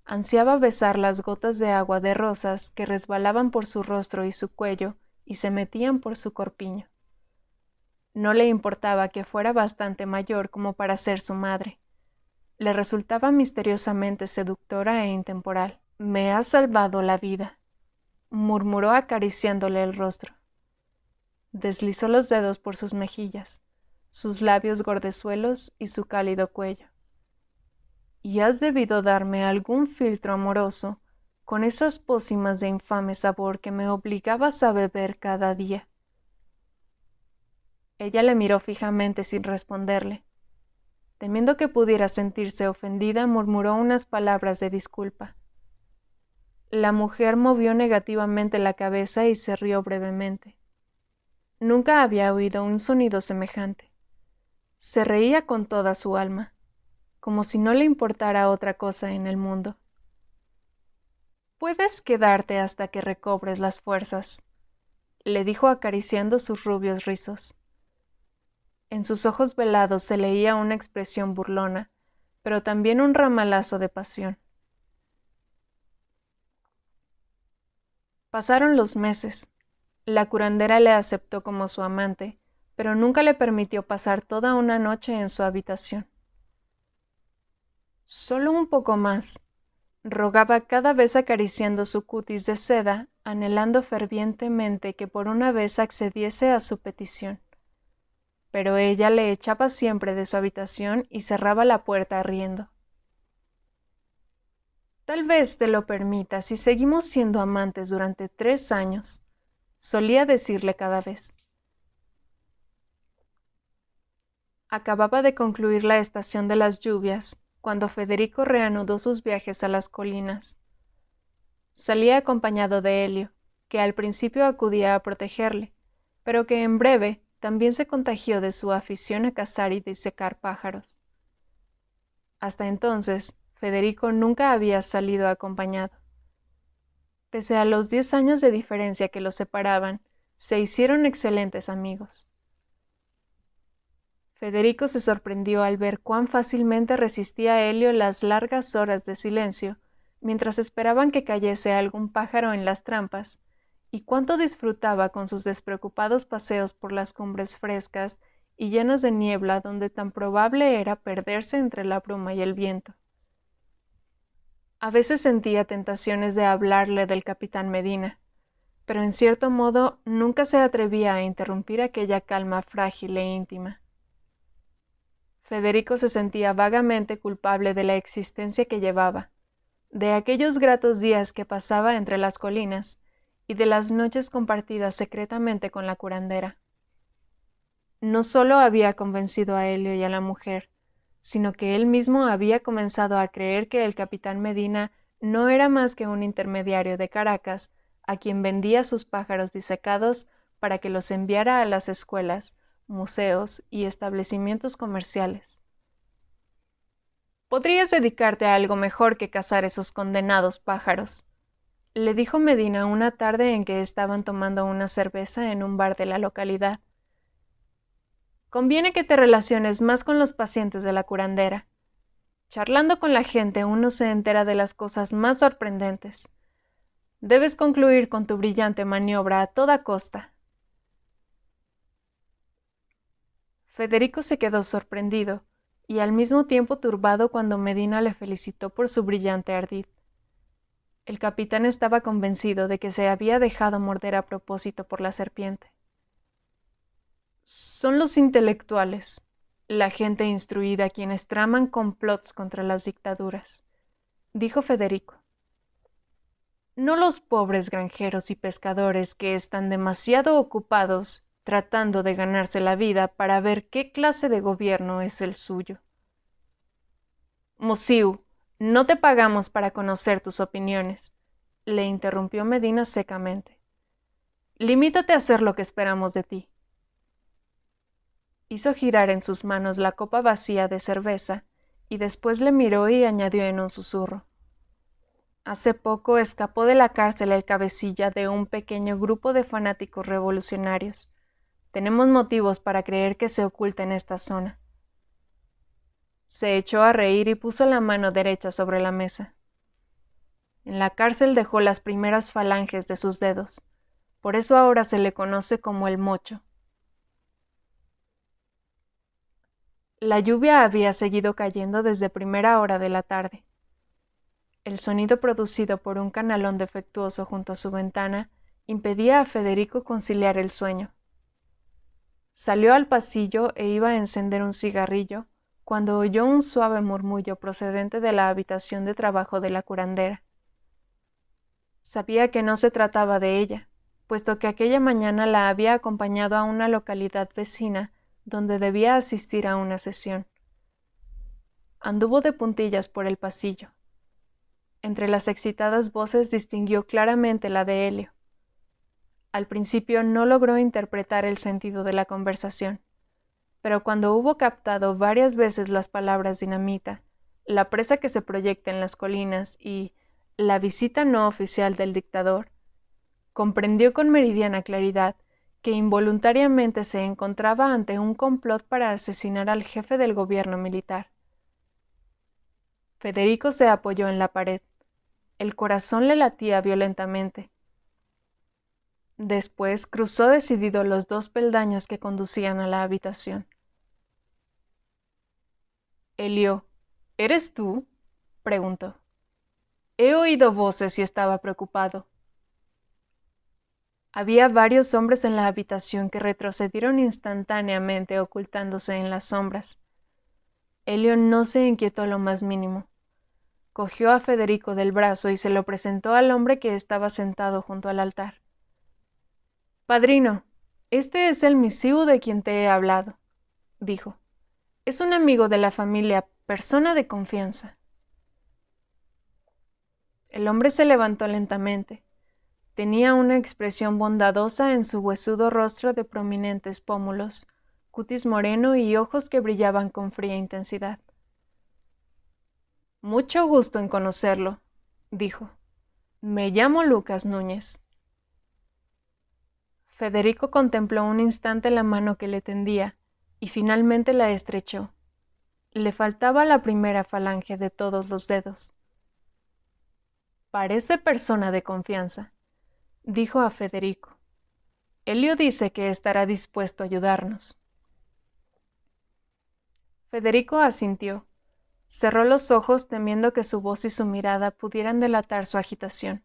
Ansiaba besar las gotas de agua de rosas que resbalaban por su rostro y su cuello y se metían por su corpiño. No le importaba que fuera bastante mayor como para ser su madre. Le resultaba misteriosamente seductora e intemporal. «Me ha salvado la vida», murmuró acariciándole el rostro. Deslizó los dedos por sus mejillas, sus labios gordezuelos y su cálido cuello. «Y has debido darme algún filtro amoroso con esas pócimas de infame sabor que me obligabas a beber cada día». Ella le miró fijamente sin responderle. Temiendo que pudiera sentirse ofendida, murmuró unas palabras de disculpa. La mujer movió negativamente la cabeza y se rió brevemente. Nunca había oído un sonido semejante. Se reía con toda su alma, como si no le importara otra cosa en el mundo. «Puedes quedarte hasta que recobres las fuerzas», le dijo acariciando sus rubios rizos. En sus ojos velados se leía una expresión burlona, pero también un ramalazo de pasión. Pasaron los meses. La curandera le aceptó como su amante, pero nunca le permitió pasar toda una noche en su habitación. Solo un poco más, rogaba cada vez acariciando su cutis de seda, anhelando fervientemente que por una vez accediese a su petición. Pero ella le echaba siempre de su habitación y cerraba la puerta riendo. Tal vez te lo permita si seguimos siendo amantes durante 3 años, solía decirle cada vez. Acababa de concluir la estación de las lluvias, cuando Federico reanudó sus viajes a las colinas. Salía acompañado de Elio, que al principio acudía a protegerle, pero que en breve también se contagió de su afición a cazar y disecar pájaros. Hasta entonces, Federico nunca había salido acompañado. Pese a los 10 años de diferencia que los separaban, se hicieron excelentes amigos. Federico se sorprendió al ver cuán fácilmente resistía Elio las largas horas de silencio, mientras esperaban que cayese algún pájaro en las trampas, y cuánto disfrutaba con sus despreocupados paseos por las cumbres frescas y llenas de niebla donde tan probable era perderse entre la bruma y el viento. A veces sentía tentaciones de hablarle del capitán Medina, pero en cierto modo nunca se atrevía a interrumpir aquella calma frágil e íntima. Federico se sentía vagamente culpable de la existencia que llevaba, de aquellos gratos días que pasaba entre las colinas y de las noches compartidas secretamente con la curandera. No solo había convencido a Elio y a la mujer, sino que él mismo había comenzado a creer que el capitán Medina no era más que un intermediario de Caracas a quien vendía sus pájaros disecados para que los enviara a las escuelas, museos y establecimientos comerciales. «Podrías dedicarte a algo mejor que cazar esos condenados pájaros», le dijo Medina una tarde en que estaban tomando una cerveza en un bar de la localidad. «Conviene que te relaciones más con los pacientes de la curandera. Charlando con la gente uno se entera de las cosas más sorprendentes. Debes concluir con tu brillante maniobra a toda costa». Federico se quedó sorprendido y al mismo tiempo turbado cuando Medina le felicitó por su brillante ardid. El capitán estaba convencido de que se había dejado morder a propósito por la serpiente. «Son los intelectuales, la gente instruida quienes traman complots contra las dictaduras», dijo Federico. «No los pobres granjeros y pescadores que están demasiado ocupados tratando de ganarse la vida para ver qué clase de gobierno es el suyo». «Musiu, no te pagamos para conocer tus opiniones», le interrumpió Medina secamente. «Limítate a hacer lo que esperamos de ti». Hizo girar en sus manos la copa vacía de cerveza y después le miró y añadió en un susurro. «Hace poco escapó de la cárcel el cabecilla de un pequeño grupo de fanáticos revolucionarios. Tenemos motivos para creer que se oculta en esta zona». Se echó a reír y puso la mano derecha sobre la mesa. En la cárcel dejó las primeras falanges de sus dedos. Por eso ahora se le conoce como el Mocho. La lluvia había seguido cayendo desde primera hora de la tarde. El sonido producido por un canalón defectuoso junto a su ventana impedía a Federico conciliar el sueño. Salió al pasillo e iba a encender un cigarrillo cuando oyó un suave murmullo procedente de la habitación de trabajo de la curandera. Sabía que no se trataba de ella, puesto que aquella mañana la había acompañado a una localidad vecina donde debía asistir a una sesión. Anduvo de puntillas por el pasillo. Entre las excitadas voces distinguió claramente la de Elio. Al principio no logró interpretar el sentido de la conversación, pero cuando hubo captado varias veces las palabras dinamita, la presa que se proyecta en las colinas y la visita no oficial del dictador, comprendió con meridiana claridad que involuntariamente se encontraba ante un complot para asesinar al jefe del gobierno militar. Federico se apoyó en la pared. El corazón le latía violentamente. Después cruzó decidido los 2 peldaños que conducían a la habitación. Elio, ¿eres tú?, preguntó. He oído voces y estaba preocupado. Había varios hombres en la habitación que retrocedieron instantáneamente ocultándose en las sombras. Elio no se inquietó lo más mínimo. Cogió a Federico del brazo y se lo presentó al hombre que estaba sentado junto al altar. Padrino, este es el misiu de quien te he hablado, dijo. Es un amigo de la familia, persona de confianza. El hombre se levantó lentamente. Tenía una expresión bondadosa en su huesudo rostro de prominentes pómulos, cutis moreno y ojos que brillaban con fría intensidad. Mucho gusto en conocerlo, dijo. Me llamo Lucas Núñez. Federico contempló un instante la mano que le tendía y finalmente la estrechó. Le faltaba la primera falange de todos los dedos. Parece persona de confianza, dijo a Federico. Elio dice que estará dispuesto a ayudarnos. Federico asintió. Cerró los ojos temiendo que su voz y su mirada pudieran delatar su agitación.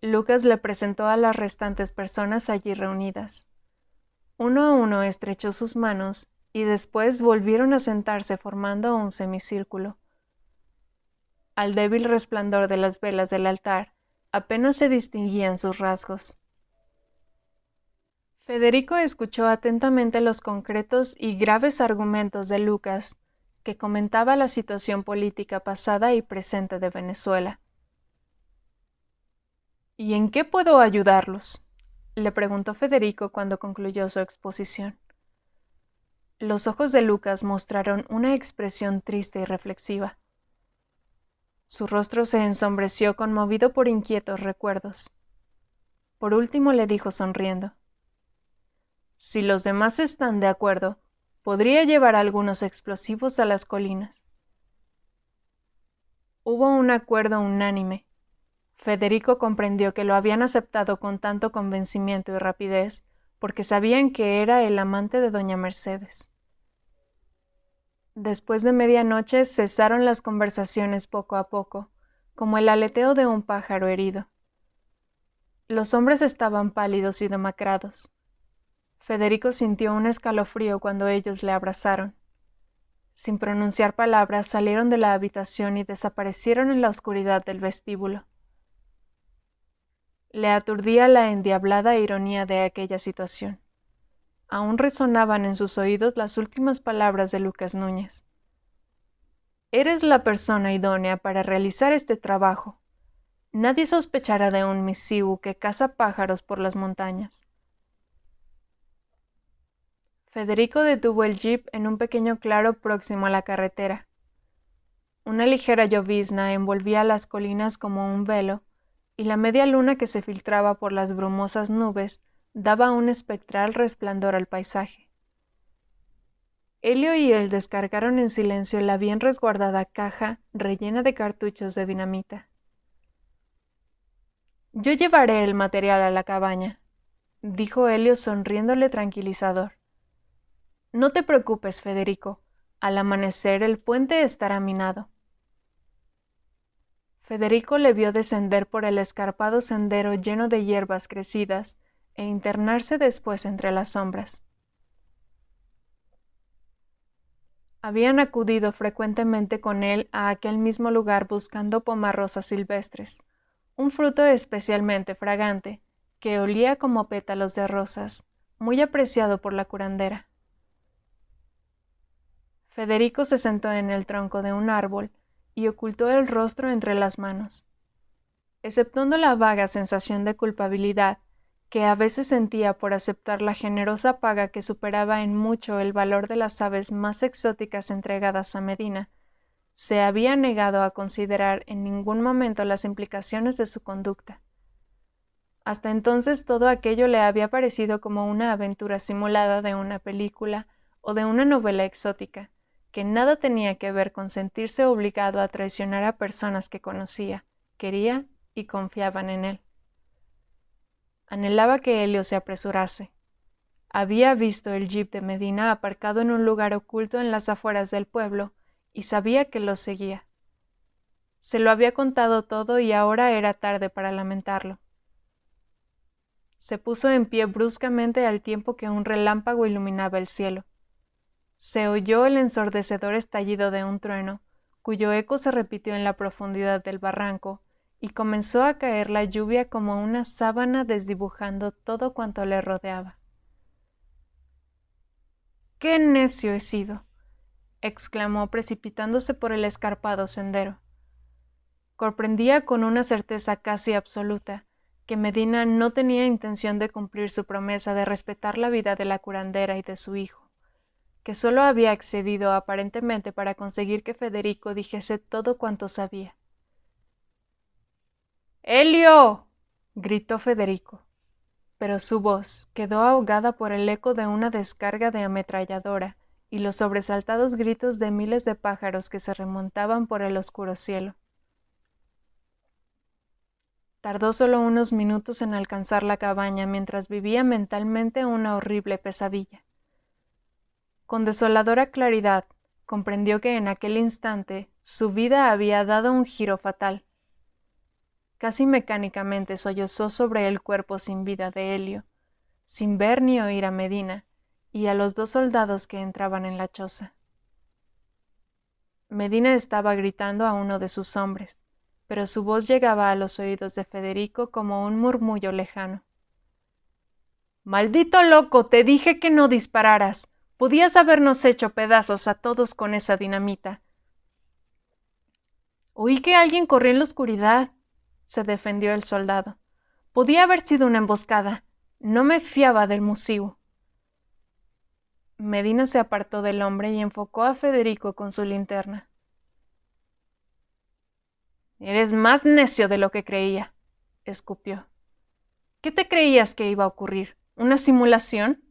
Lucas le presentó a las restantes personas allí reunidas. Uno a uno estrechó sus manos y después volvieron a sentarse formando un semicírculo. Al débil resplandor de las velas del altar apenas se distinguían sus rasgos. Federico escuchó atentamente los concretos y graves argumentos de Lucas, que comentaba la situación política pasada y presente de Venezuela. ¿Y en qué puedo ayudarlos?, le preguntó Federico cuando concluyó su exposición. Los ojos de Lucas mostraron una expresión triste y reflexiva. Su rostro se ensombreció conmovido por inquietos recuerdos. Por último le dijo sonriendo: Si los demás están de acuerdo, podría llevar algunos explosivos a las colinas. Hubo un acuerdo unánime. Federico comprendió que lo habían aceptado con tanto convencimiento y rapidez porque sabían que era el amante de doña Mercedes. Después de medianoche cesaron las conversaciones poco a poco, como el aleteo de un pájaro herido. Los hombres estaban pálidos y demacrados. Federico sintió un escalofrío cuando ellos le abrazaron. Sin pronunciar palabras, salieron de la habitación y desaparecieron en la oscuridad del vestíbulo. Le aturdía la endiablada ironía de aquella situación. Aún resonaban en sus oídos las últimas palabras de Lucas Núñez. Eres la persona idónea para realizar este trabajo. Nadie sospechará de un misiu que caza pájaros por las montañas. Federico detuvo el jeep en un pequeño claro próximo a la carretera. Una ligera llovizna envolvía las colinas como un velo, y la media luna que se filtraba por las brumosas nubes daba un espectral resplandor al paisaje. Elio y él descargaron en silencio la bien resguardada caja rellena de cartuchos de dinamita. Yo llevaré el material a la cabaña, dijo Elio sonriéndole tranquilizador. No te preocupes, Federico. Al amanecer el puente estará minado. Federico le vio descender por el escarpado sendero lleno de hierbas crecidas e internarse después entre las sombras. Habían acudido frecuentemente con él a aquel mismo lugar buscando pomarrosas silvestres, un fruto especialmente fragante, que olía como pétalos de rosas, muy apreciado por la curandera. Federico se sentó en el tronco de un árbol y ocultó el rostro entre las manos. Exceptuando la vaga sensación de culpabilidad que a veces sentía por aceptar la generosa paga que superaba en mucho el valor de las aves más exóticas entregadas a Medina, se había negado a considerar en ningún momento las implicaciones de su conducta. Hasta entonces todo aquello le había parecido como una aventura simulada de una película o de una novela exótica, que nada tenía que ver con sentirse obligado a traicionar a personas que conocía, quería y confiaban en él. Anhelaba que Helio se apresurase. Había visto el jeep de Medina aparcado en un lugar oculto en las afueras del pueblo y sabía que lo seguía. Se lo había contado todo y ahora era tarde para lamentarlo. Se puso en pie bruscamente al tiempo que un relámpago iluminaba el cielo. Se oyó el ensordecedor estallido de un trueno, cuyo eco se repitió en la profundidad del barranco, y comenzó a caer la lluvia como una sábana desdibujando todo cuanto le rodeaba. ¡Qué necio he sido!, exclamó precipitándose por el escarpado sendero. Comprendía con una certeza casi absoluta que Medina no tenía intención de cumplir su promesa de respetar la vida de la curandera y de su hijo, que solo había accedido aparentemente para conseguir que Federico dijese todo cuanto sabía. ¡Helio!, gritó Federico, pero su voz quedó ahogada por el eco de una descarga de ametralladora y los sobresaltados gritos de miles de pájaros que se remontaban por el oscuro cielo. Tardó solo unos minutos en alcanzar la cabaña mientras vivía mentalmente una horrible pesadilla. Con desoladora claridad, comprendió que en aquel instante su vida había dado un giro fatal. Casi mecánicamente sollozó sobre el cuerpo sin vida de Helio, sin ver ni oír a Medina y a los 2 soldados que entraban en la choza. Medina estaba gritando a uno de sus hombres, pero su voz llegaba a los oídos de Federico como un murmullo lejano. ¡Maldito loco! Te dije que no dispararas. Podías habernos hecho pedazos a todos con esa dinamita. Oí que alguien corrió en la oscuridad, se defendió el soldado. Podía haber sido una emboscada. No me fiaba del museo. Medina se apartó del hombre y enfocó a Federico con su linterna. Eres más necio de lo que creía, escupió. ¿Qué te creías que iba a ocurrir? ¿Una simulación?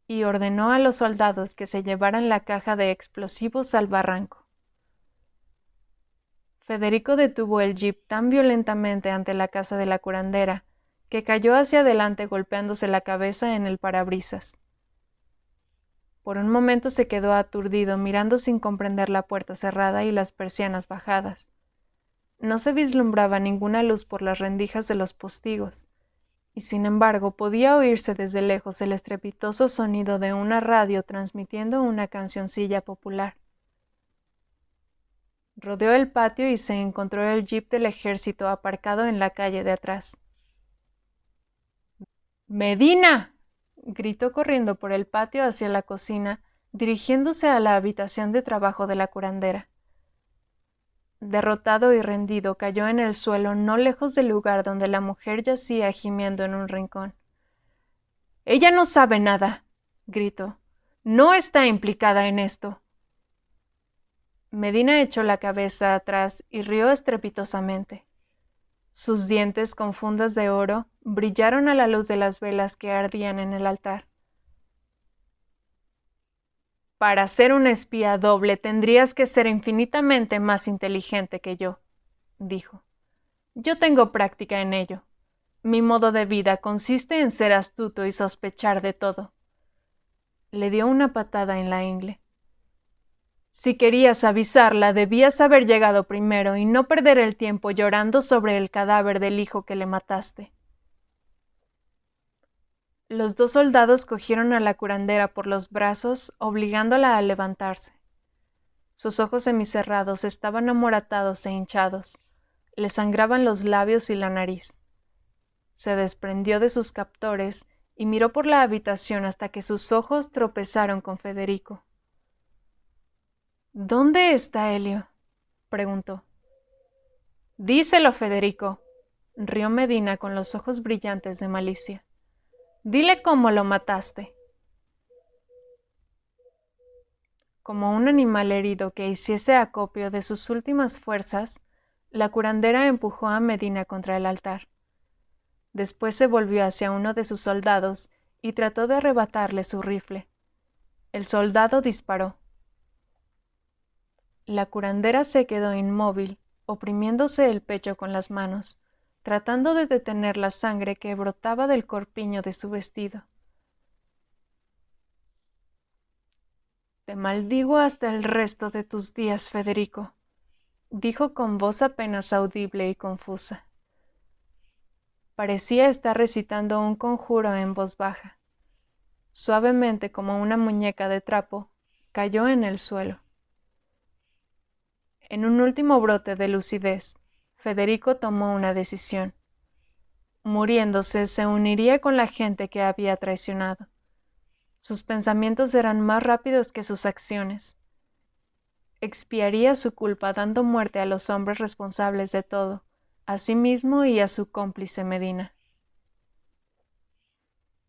Y ordenó a los soldados que se llevaran la caja de explosivos al barranco. Federico detuvo el jeep tan violentamente ante la casa de la curandera que cayó hacia adelante golpeándose la cabeza en el parabrisas. Por un momento se quedó aturdido mirando sin comprender la puerta cerrada y las persianas bajadas. No se vislumbraba ninguna luz por las rendijas de los postigos, y sin embargo podía oírse desde lejos el estrepitoso sonido de una radio transmitiendo una cancioncilla popular. Rodeó el patio y se encontró el jeep del ejército aparcado en la calle de atrás. ¡Medina!, gritó corriendo por el patio hacia la cocina, dirigiéndose a la habitación de trabajo de la curandera. Derrotado y rendido, cayó en el suelo no lejos del lugar donde la mujer yacía gimiendo en un rincón. «¡Ella no sabe nada!», gritó. «No está implicada en esto». Medina echó la cabeza atrás y rió estrepitosamente. Sus dientes con fundas de oro brillaron a la luz de las velas que ardían en el altar. Para ser una espía doble tendrías que ser infinitamente más inteligente que yo, dijo. Yo tengo práctica en ello. Mi modo de vida consiste en ser astuto y sospechar de todo. Le dio una patada en la ingle. Si querías avisarla, debías haber llegado primero y no perder el tiempo llorando sobre el cadáver del hijo que le mataste. Los 2 soldados cogieron a la curandera por los brazos, obligándola a levantarse. Sus ojos semicerrados estaban amoratados e hinchados. Le sangraban los labios y la nariz. Se desprendió de sus captores y miró por la habitación hasta que sus ojos tropezaron con Federico. ¿Dónde está Helio?, preguntó. Díselo, Federico, rió Medina con los ojos brillantes de malicia. Dile cómo lo mataste. Como un animal herido que hiciese acopio de sus últimas fuerzas, la curandera empujó a Medina contra el altar. Después se volvió hacia uno de sus soldados y trató de arrebatarle su rifle. El soldado disparó. La curandera se quedó inmóvil, oprimiéndose el pecho con las manos, tratando de detener la sangre que brotaba del corpiño de su vestido. «Te maldigo hasta el resto de tus días, Federico», dijo con voz apenas audible y confusa. Parecía estar recitando un conjuro en voz baja. Suavemente como una muñeca de trapo, cayó en el suelo. En un último brote de lucidez, Federico tomó una decisión. Muriéndose, se uniría con la gente que había traicionado. Sus pensamientos eran más rápidos que sus acciones. Expiaría su culpa dando muerte a los hombres responsables de todo, a sí mismo y a su cómplice Medina.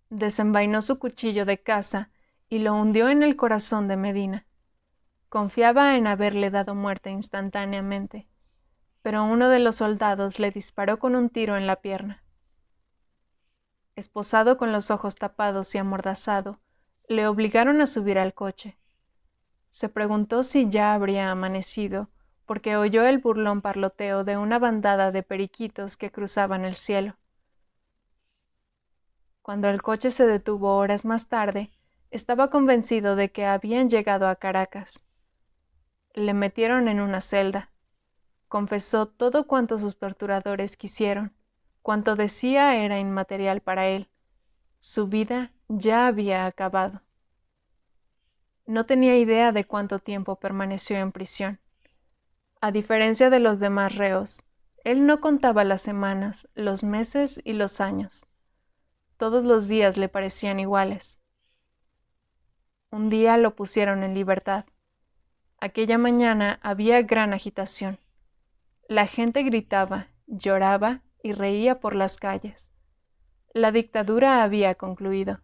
Desenvainó su cuchillo de caza y lo hundió en el corazón de Medina. Confiaba en haberle dado muerte instantáneamente, pero uno de los soldados le disparó con un tiro en la pierna. Esposado con los ojos tapados y amordazado, le obligaron a subir al coche. Se preguntó si ya habría amanecido, porque oyó el burlón parloteo de una bandada de periquitos que cruzaban el cielo. Cuando el coche se detuvo horas más tarde, estaba convencido de que habían llegado a Caracas. Le metieron en una celda. Confesó todo cuanto sus torturadores quisieron. Cuanto decía era inmaterial para él. Su vida ya había acabado. No tenía idea de cuánto tiempo permaneció en prisión. A diferencia de los demás reos, él no contaba las semanas, los meses y los años. Todos los días le parecían iguales. Un día lo pusieron en libertad. Aquella mañana había gran agitación. La gente gritaba, lloraba y reía por las calles. La dictadura había concluido.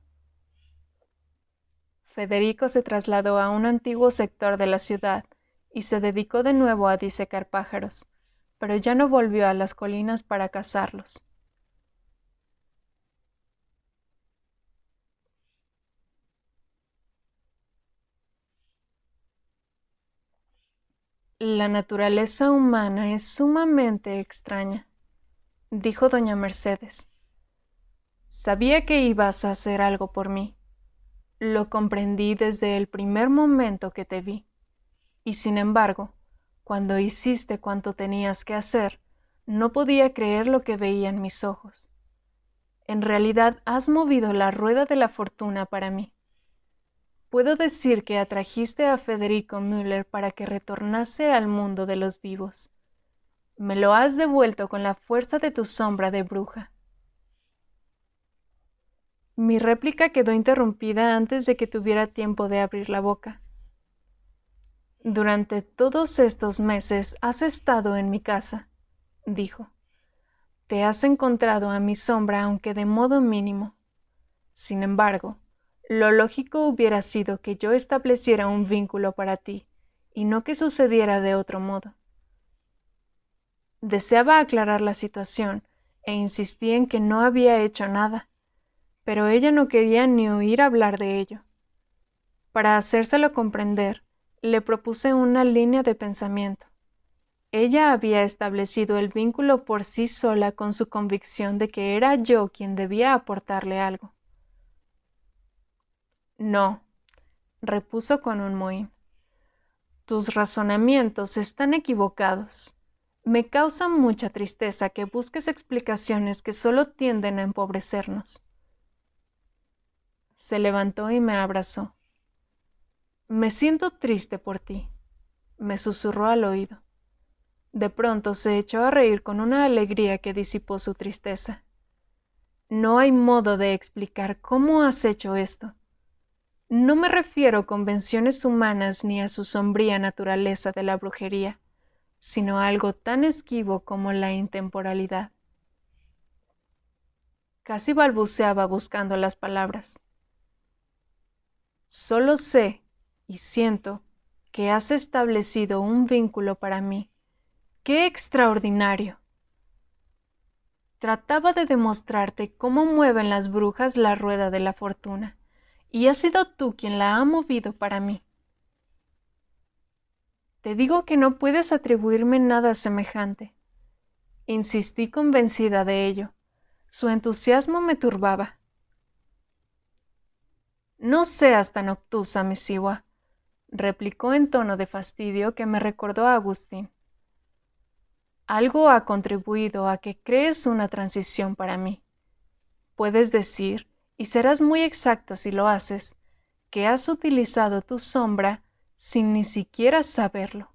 Federico se trasladó a un antiguo sector de la ciudad y se dedicó de nuevo a disecar pájaros, pero ya no volvió a las colinas para cazarlos. La naturaleza humana es sumamente extraña, dijo doña Mercedes. Sabía que ibas a hacer algo por mí. Lo comprendí desde el primer momento que te vi. Y sin embargo, cuando hiciste cuanto tenías que hacer, no podía creer lo que veía en mis ojos. En realidad has movido la rueda de la fortuna para mí. Puedo decir que atrajiste a Federico Müller para que retornase al mundo de los vivos. Me lo has devuelto con la fuerza de tu sombra de bruja. Mi réplica quedó interrumpida antes de que tuviera tiempo de abrir la boca. Durante todos estos meses has estado en mi casa, dijo. Te has encontrado a mi sombra aunque de modo mínimo. Sin embargo, lo lógico hubiera sido que yo estableciera un vínculo para ti, y no que sucediera de otro modo. Deseaba aclarar la situación, e insistí en que no había hecho nada, pero ella no quería ni oír hablar de ello. Para hacérselo comprender, le propuse una línea de pensamiento. Ella había establecido el vínculo por sí sola con su convicción de que era yo quien debía aportarle algo. No, repuso con un mohín. Tus razonamientos están equivocados. Me causa mucha tristeza que busques explicaciones que solo tienden a empobrecernos. Se levantó y me abrazó. Me siento triste por ti, me susurró al oído. De pronto se echó a reír con una alegría que disipó su tristeza. No hay modo de explicar cómo has hecho esto. No me refiero a convenciones humanas ni a su sombría naturaleza de la brujería, sino a algo tan esquivo como la intemporalidad. Casi balbuceaba buscando las palabras. Solo sé y siento que has establecido un vínculo para mí. ¡Qué extraordinario! Trataba de demostrarte cómo mueven las brujas la rueda de la fortuna. Y has sido tú quien la ha movido para mí. Te digo que no puedes atribuirme nada semejante. Insistí convencida de ello. Su entusiasmo me turbaba. No seas tan obtusa, Miss Siwa, replicó en tono de fastidio que me recordó a Agustín. Algo ha contribuido a que crees una transición para mí. Puedes decir, y serás muy exacta si lo haces, que has utilizado tu sombra sin ni siquiera saberlo.